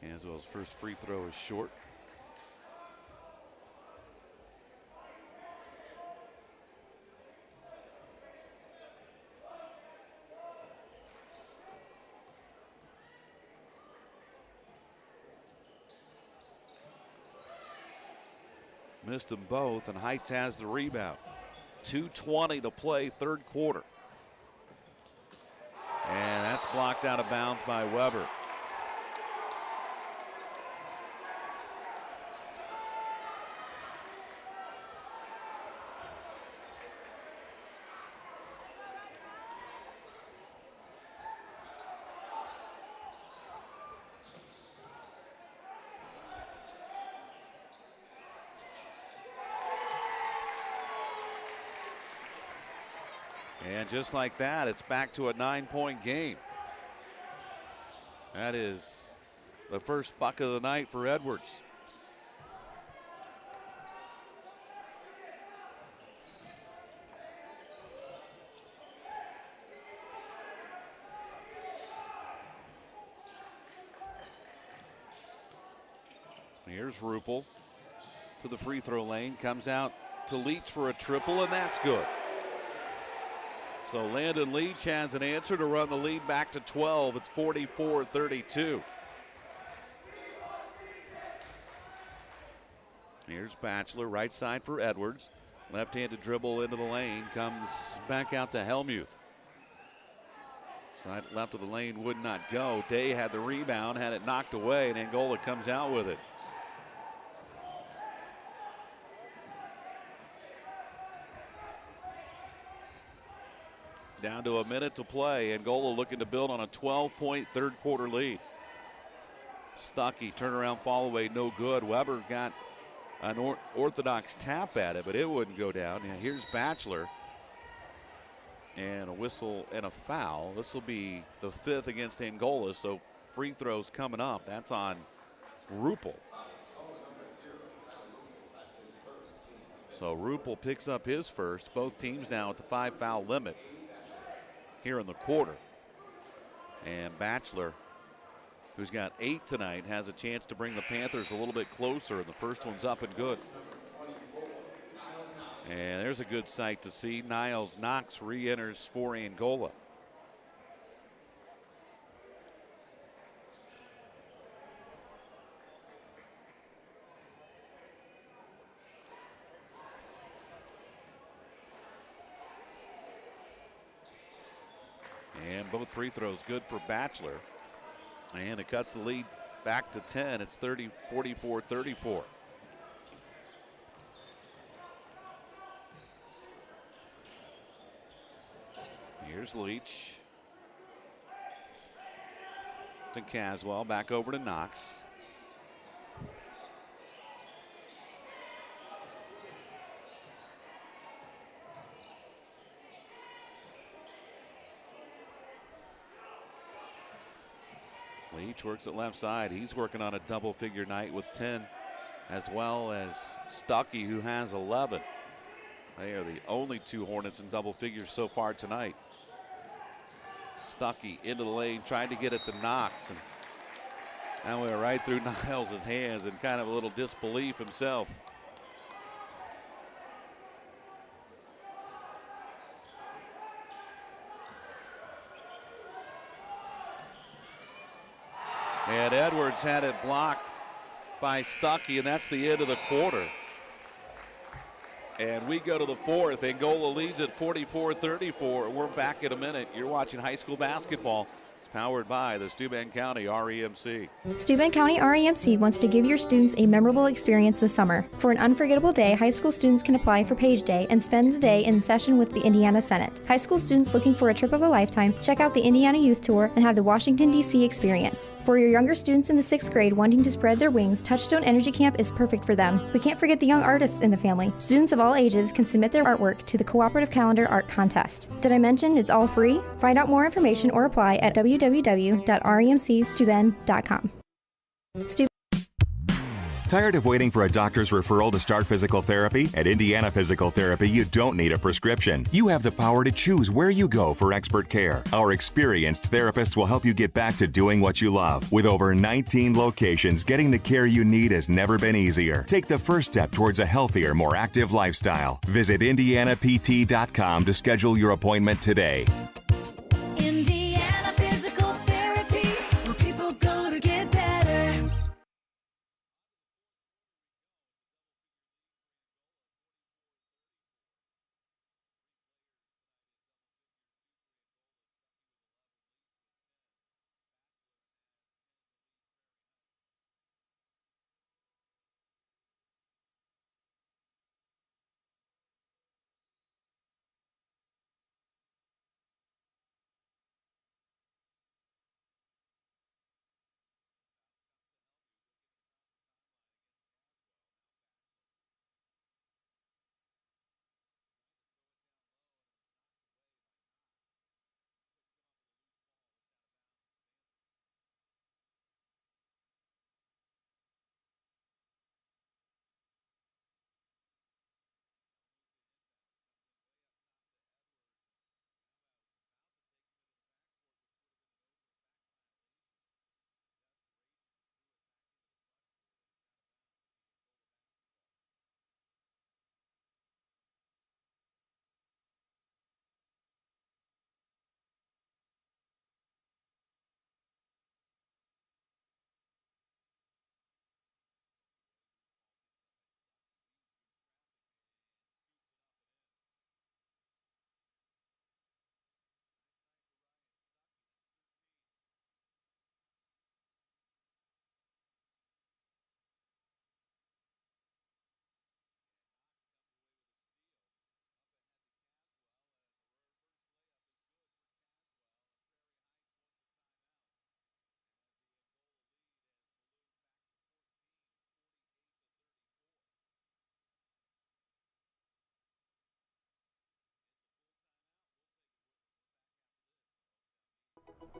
Caswell's first free throw is short. Missed them both, and Heights has the rebound. 2:20 to play, third quarter. And that's blocked out of bounds by Weber. And just like that, it's back to a 9-point game. That is the first bucket of the night for Edwards. Here's Ruppel to the free throw lane, comes out to Leach for a triple, and that's good. So Landon Leach has an answer to run the lead back to 12. It's 44-32. Here's Bachelor, right side for Edwards. Left-handed dribble into the lane, comes back out to Hellmuth. Side left of the lane would not go. Day had the rebound, had it knocked away, and Angola comes out with it. Down to a minute to play. Angola looking to build on a 12-point third quarter lead. Stuckey, turnaround fall away, no good. Weber got an orthodox tap at it, but it wouldn't go down. Now here's Bachelor. And a whistle and a foul. This will be the fifth against Angola, so free throws coming up. That's on Ruppel. So Ruppel picks up his first. Both teams now at the 5-foul limit here in the quarter. And Bachelor, who's got 8 tonight, has a chance to bring the Panthers a little bit closer, and the first one's up and good. And there's a good sight to see. Niles Knox re-enters for Angola. And both free throws good for Bachelor. And it cuts the lead back to 10. It's 44-34. Here's Leach. To Caswell, back over to Knox. Leach works at left side. He's working on a double-figure night with 10, as well as Stuckey, who has 11. They are the only two Hornets in double figures so far tonight. Stuckey into the lane, trying to get it to Knox, and that went right through Niles' hands and kind of a little disbelief himself. And Edwards had it blocked by Stuckey, and that's the end of the quarter. And we go to the fourth. Angola leads at 44-34. We're back in a minute. You're watching high school basketball. It's powered by the Steuben County REMC. Steuben County REMC wants to give your students a memorable experience this summer. For an unforgettable day, high school students can apply for Page Day and spend the day in session with the Indiana Senate. High school students looking for a trip of a lifetime, check out the Indiana Youth Tour and have the Washington, D.C. experience. For your younger students in the 6th grade wanting to spread their wings, Touchstone Energy Camp is perfect for them. We can't forget the young artists in the family. Students of all ages can submit their artwork to the Cooperative Calendar Art Contest. Did I mention it's all free? Find out more information or apply at www.remcsteuben.com. Tired of waiting for a doctor's referral to start physical therapy? At Indiana Physical Therapy, you don't need a prescription. You have the power to choose where you go for expert care. Our experienced therapists will help you get back to doing what you love. With over 19 locations, getting the care you need has never been easier. Take the first step towards a healthier, more active lifestyle. Visit IndianaPT.com to schedule your appointment today. Indiana Physical Therapy, where people go to get better.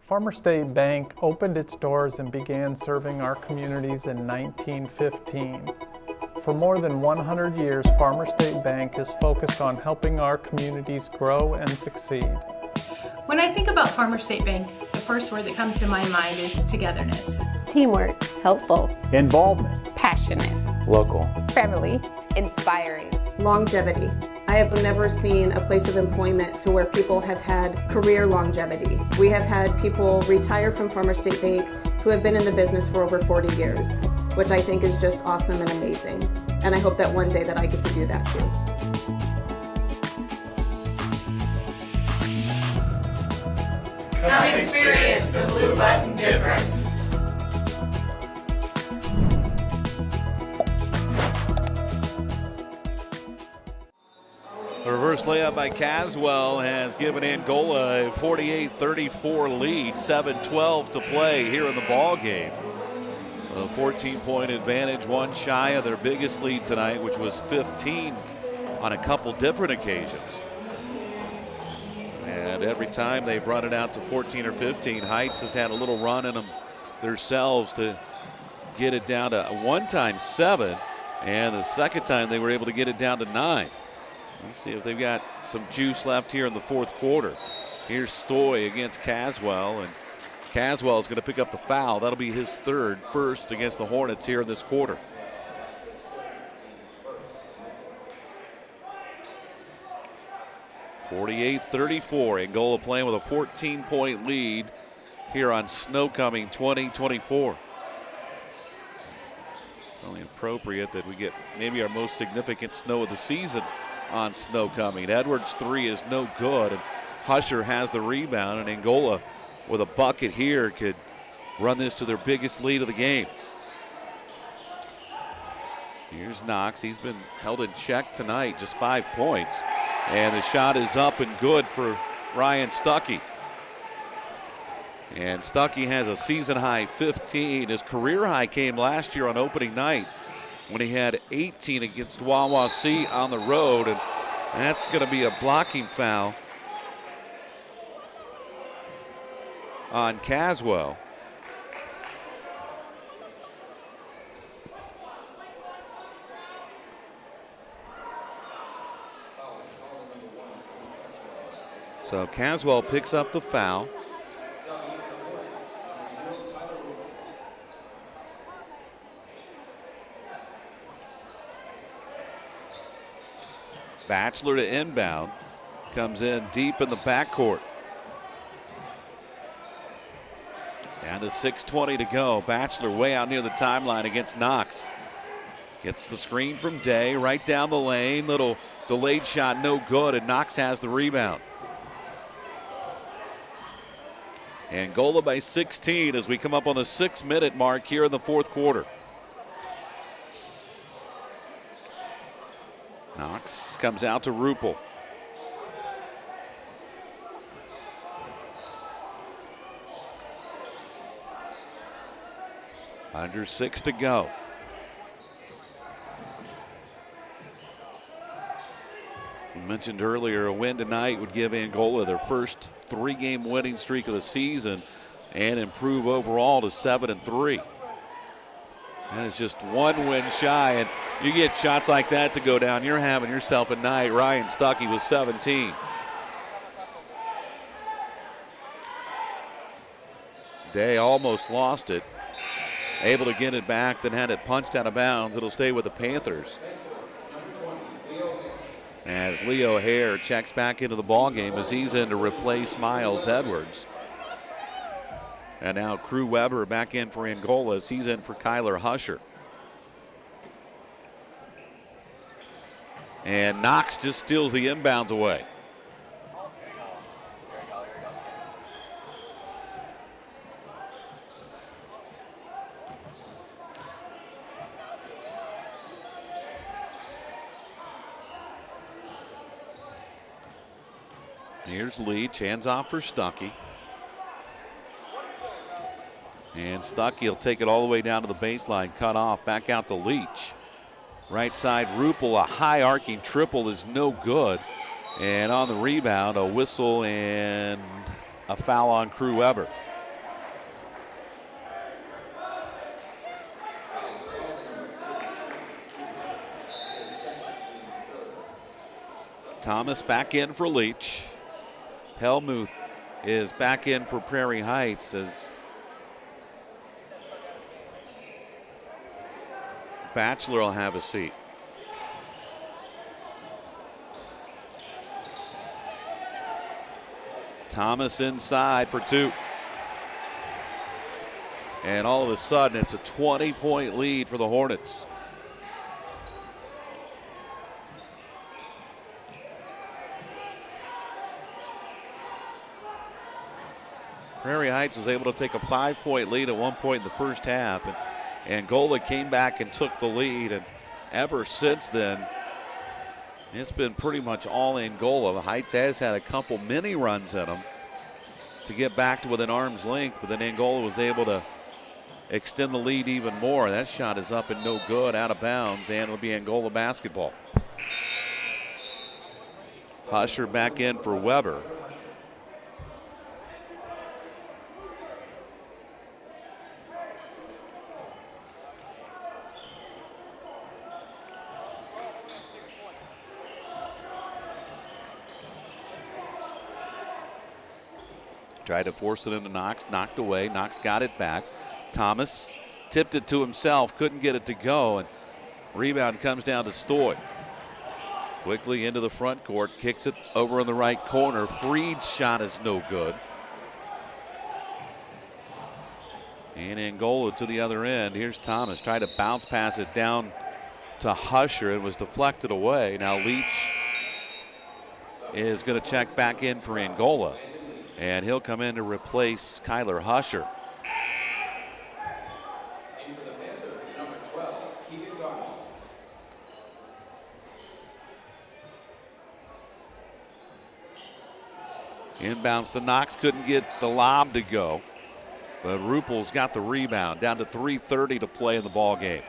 Farmer State Bank opened its doors and began serving our communities in 1915. For more than 100 years, Farmer State Bank is focused on helping our communities grow and succeed. When I think about Farmer State Bank, the first word that comes to my mind is togetherness. Teamwork. Helpful. Involvement. Passionate. Local. Family. Inspiring. Longevity. I have never seen a place of employment to where people have had career longevity. We have had people retire from Farmer State Bank who have been in the business for over 40 years, which I think is just awesome and amazing. And I hope that one day that I get to do that too. Come experience the blue button difference. The reverse First layup by Caswell has given Angola a 48-34 lead, 7:12 to play here in the ball game. A 14-point advantage, one shy of their biggest lead tonight, which was 15 on a couple different occasions. And every time they've run it out to 14 or 15, Heights has had a little run in them themselves to get it down to one time 7, and the second time they were able to get it down to 9. Let's see if they've got some juice left here in the fourth quarter. Here's Stoy against Caswell, and Caswell is going to pick up the foul. That'll be his first against the Hornets here in this quarter. (48-34). Angola playing with a 14-point lead here on Snow Coming 2024. Only appropriate that we get maybe our most significant snow of the season on Snow Coming. Edwards' 3 is no good, and Husher has the rebound, and Angola with a bucket here could run this to their biggest lead of the game. Here's Knox. He's been held in check tonight, just 5 points. And the shot is up and good for Ryan Stuckey. And Stuckey has a season high 15. His career high came last year on opening night when he had 18 against Wawasee on the road. And that's going to be a blocking foul on Caswell. So Caswell picks up the foul. Batchelor to inbound. Comes in deep in the backcourt. Down to 6:20 to go. Batchelor way out near the timeline against Knox. Gets the screen from Day right down the lane. Little delayed shot, no good, and Knox has the rebound. Angola by 16 as we come up on the 6-minute mark here in the fourth quarter. Knox comes out to Rupel. Under 6 to go. We mentioned earlier a win tonight would give Angola their first 3-game winning streak of the season and improve overall to 7-3. And it's just one win shy, and you get shots like that to go down, you're having yourself a night. Ryan Stuckey was 17. Day almost lost it. Able to get it back, then had it punched out of bounds. It'll stay with the Panthers. As Leo Hare checks back into the ballgame as he's in to replace Miles Edwards. And now Crew Weber back in for Angola as he's in for Kyler Husher. And Knox just steals the inbounds away. Here's Leach, hands off for Stuckey. And Stuckey will take it all the way down to the baseline, cut off, back out to Leach. Right side, Rupel, a high arcing triple is no good. And on the rebound, a whistle and a foul on Crew Weber. Thomas back in for Leach. Helmuth is back in for Prairie Heights as Batchelor will have a seat. Thomas inside for 2. And all of a sudden, it's a 20-point lead for the Hornets. Prairie Heights was able to take a 5-point lead at one point in the first half, and Angola came back and took the lead, and ever since then It's been pretty much all Angola. Heights has had a couple mini runs at them to get back to within arm's length, but then Angola was able to extend the lead even more. That shot is up and no good, out of bounds, and it'll be Angola basketball. Husher back in for Weber. Tried to force it into Knox, knocked away. Knox got it back. Thomas tipped it to himself, couldn't get it to go, and rebound comes down to Stoy. Quickly into the front court, kicks it over in the right corner. Freed's shot is no good. And Angola to the other end. Here's Thomas, tried to bounce pass it down to Husher. It was deflected away. Now Leach is going to check back in for Angola, and he'll come in to replace Kyler Husher. Inbounds to Knox, couldn't get the lob to go, but Rupel's got the rebound. Down to 3:30 to play in the ball game.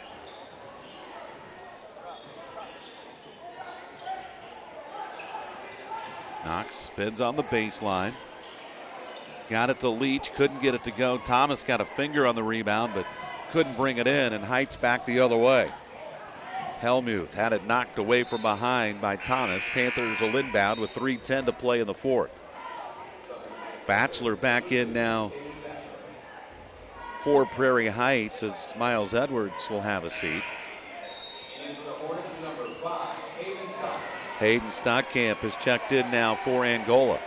Knox spins on the baseline. Got it to Leach, couldn't get it to go. Thomas got a finger on the rebound, but couldn't bring it in, and Heights back the other way. Helmuth had it knocked away from behind by Thomas. Panthers will inbound with 3:10 to play in the fourth. Batchelor back in now for Prairie Heights, as Miles Edwards will have a seat. Hayden Stockamp has checked in now for Angola.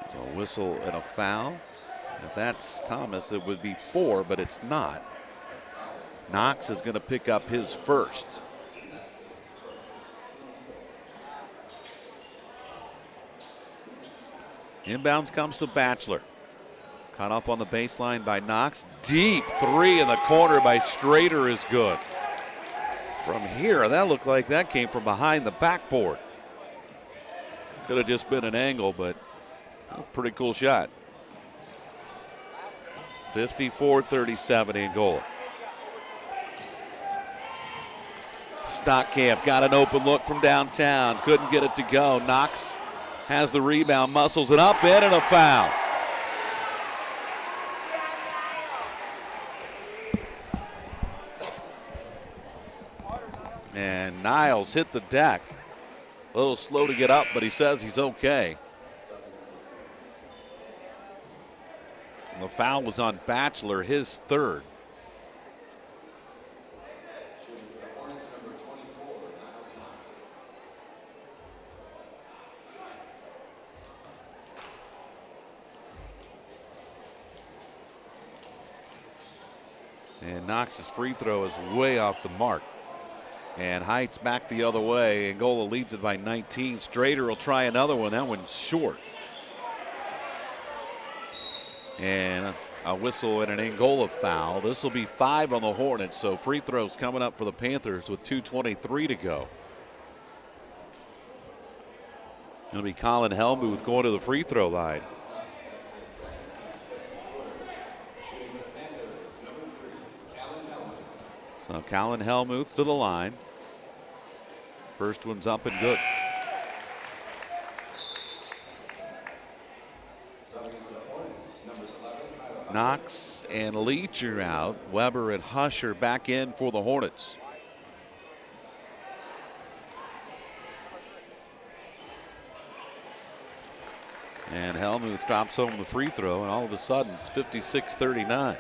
There's a whistle and a foul. If that's Thomas, it would be 4, but it's not. Knox is going to pick up his first. Inbounds comes to Batchelor. Caught off on the baseline by Knox. Deep three in the corner by Strader is good. From here, that looked like that came from behind the backboard. Could have just been an angle, but a pretty cool shot. 54-37 Angola. Stockamp got an open look from downtown. Couldn't get it to go. Knox has the rebound, muscles it up, in, and a foul. And Niles hit the deck. A little slow to get up, but he says he's okay. And the foul was on Batchelor, his third. And Knox's free throw is way off the mark. And Heights back the other way. Angola leads it by 19. Strader will try another one. That one's short. And a whistle and an Angola foul. This will be 5 on the Hornets, so free throws coming up for the Panthers with 2:23 to go. It'll be Colin Helmuth going to the free throw line. So Colin Helmuth to the line. First one's up and good. Knox and Leach are out. Weber and Husher back in for the Hornets. And Helmuth drops home the free throw, and all of a sudden it's 56-39.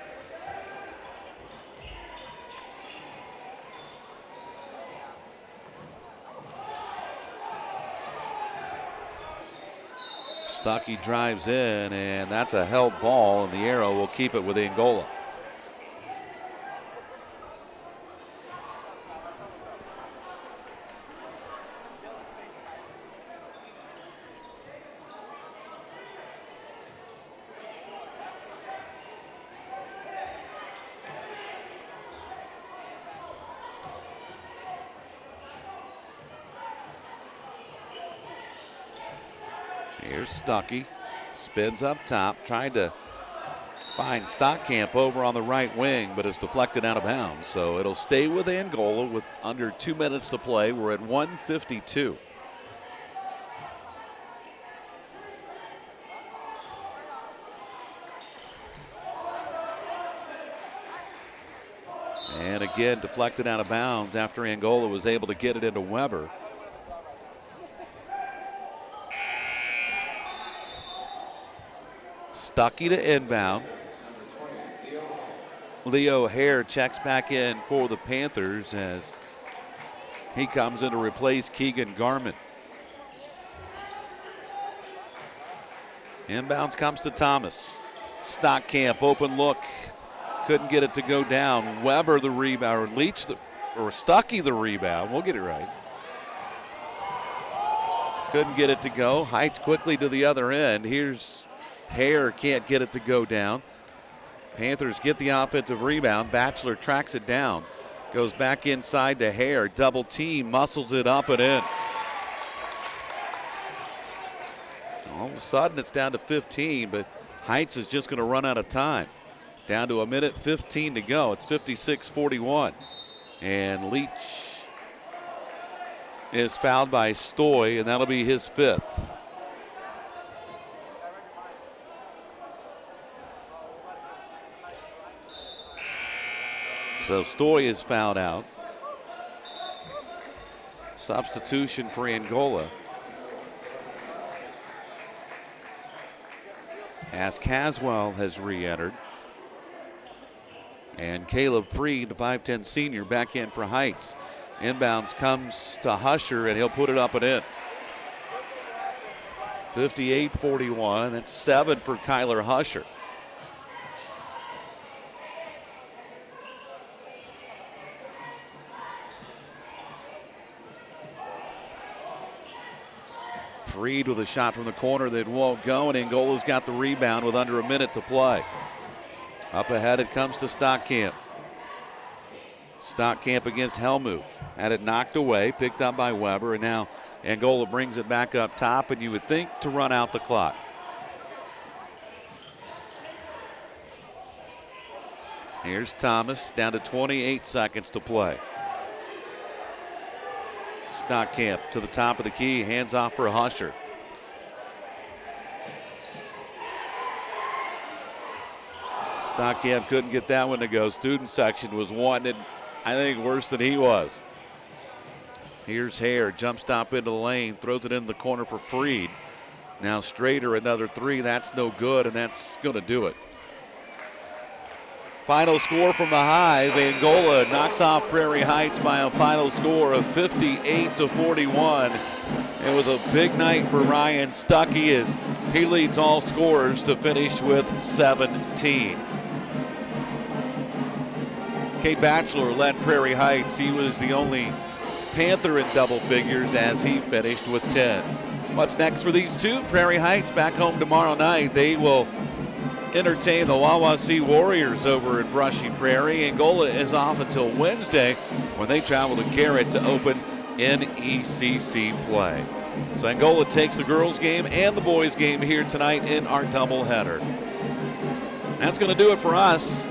Stuckey drives in, and that's a held ball, and the arrow will keep it with Angola. Here's Stuckey. Spins up top, trying to find Stockamp over on the right wing, but it's deflected out of bounds. So it'll stay with Angola with under 2 minutes to play. We're at 1:52. And again, deflected out of bounds after Angola was able to get it into Weber. Stuckey to inbound. Leo Hare checks back in for the Panthers as he comes in to replace Keegan Garment. Inbounds comes to Thomas. Stockamp, open look. Couldn't get it to go down. Weber the rebound, or Stuckey the rebound. We'll get it right. Couldn't get it to go. Heights quickly to the other end. Here's Hare, can't get it to go down. Panthers get the offensive rebound. Batchelor tracks it down. Goes back inside to Hare. Double team, muscles it up and in. All of a sudden it's down to 15, but Heights is just going to run out of time. Down to 1:15 to go. It's 56-41. And Leach is fouled by Stoy, and that'll be his 5th. So Stoy is fouled out. Substitution for Angola. As Caswell has re-entered. And Caleb Freed, the 5'10 senior, back in for Heights. Inbounds comes to Husher, and he'll put it up and in. 58-41. That's 7 for Kyler Husher. Freed with a shot from the corner that won't go, and Angola's got the rebound with under a minute to play. Up ahead it comes to Stockamp. Stockamp against Helmuth. Had it knocked away, picked up by Weber, and now Angola brings it back up top, and you would think to run out the clock. Here's Thomas, down to 28 seconds to play. Stockamp to the top of the key, hands off for Husher. Stockamp couldn't get that one to go. Student section was wanting it, I think, worse than he was. Here's Hare, jump stop into the lane, throws it in the corner for Freed. Now Strader, another 3, that's no good, and that's going to do it. Final score from the Hive, Angola knocks off Prairie Heights by a final score of 58-41. It was a big night for Ryan Stuckey as he leads all scorers to finish with 17. Kate Batchelor led Prairie Heights. He was the only Panther in double figures as he finished with 10. What's next for these two? Prairie Heights back home tomorrow night. They will entertain the Wawasee Warriors over in Brushy Prairie. Angola is off until Wednesday when they travel to Garrett to open NECC play. So Angola takes the girls game and the boys game here tonight in our doubleheader. That's going to do it for us.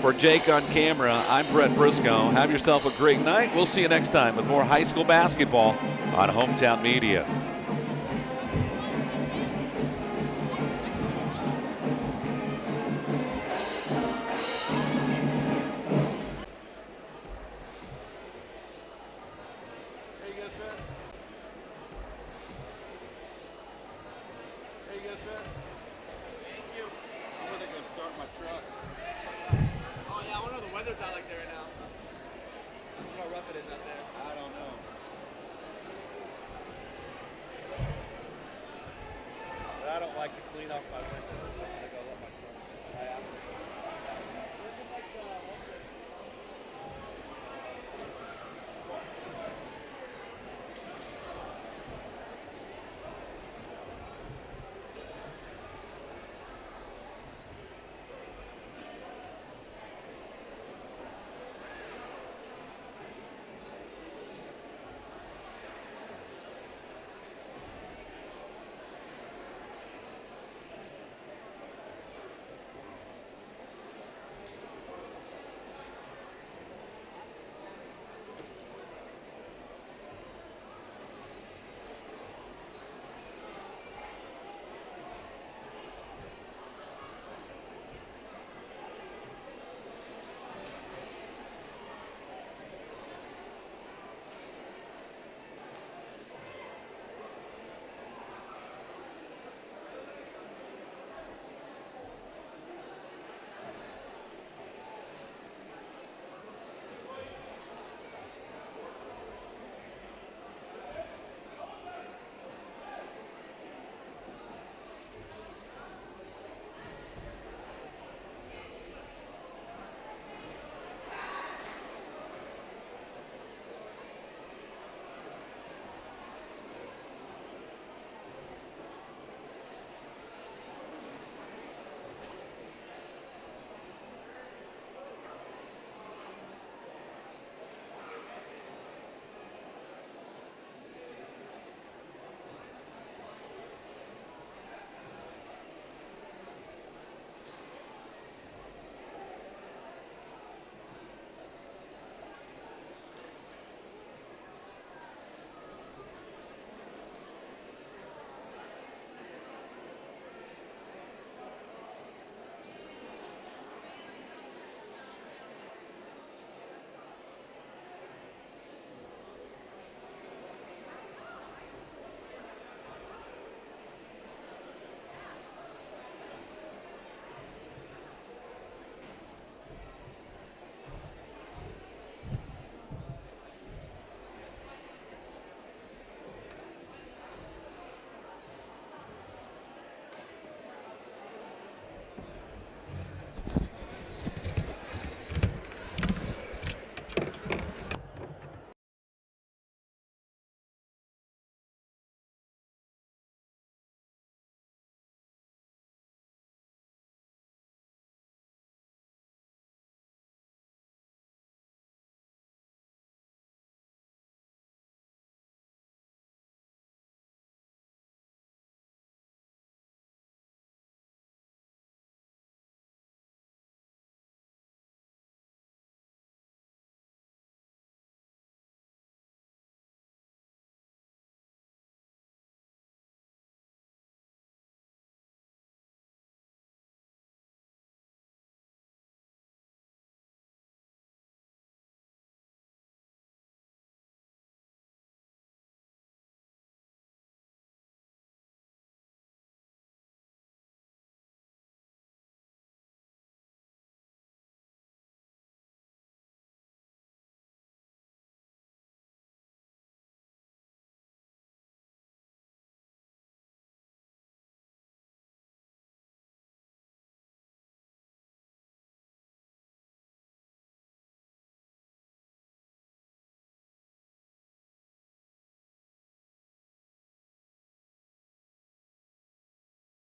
For Jake on camera, I'm Brett Briscoe. Have yourself a great night. We'll see you next time with more high school basketball on Hometown Media. I don't like to clean up my windows.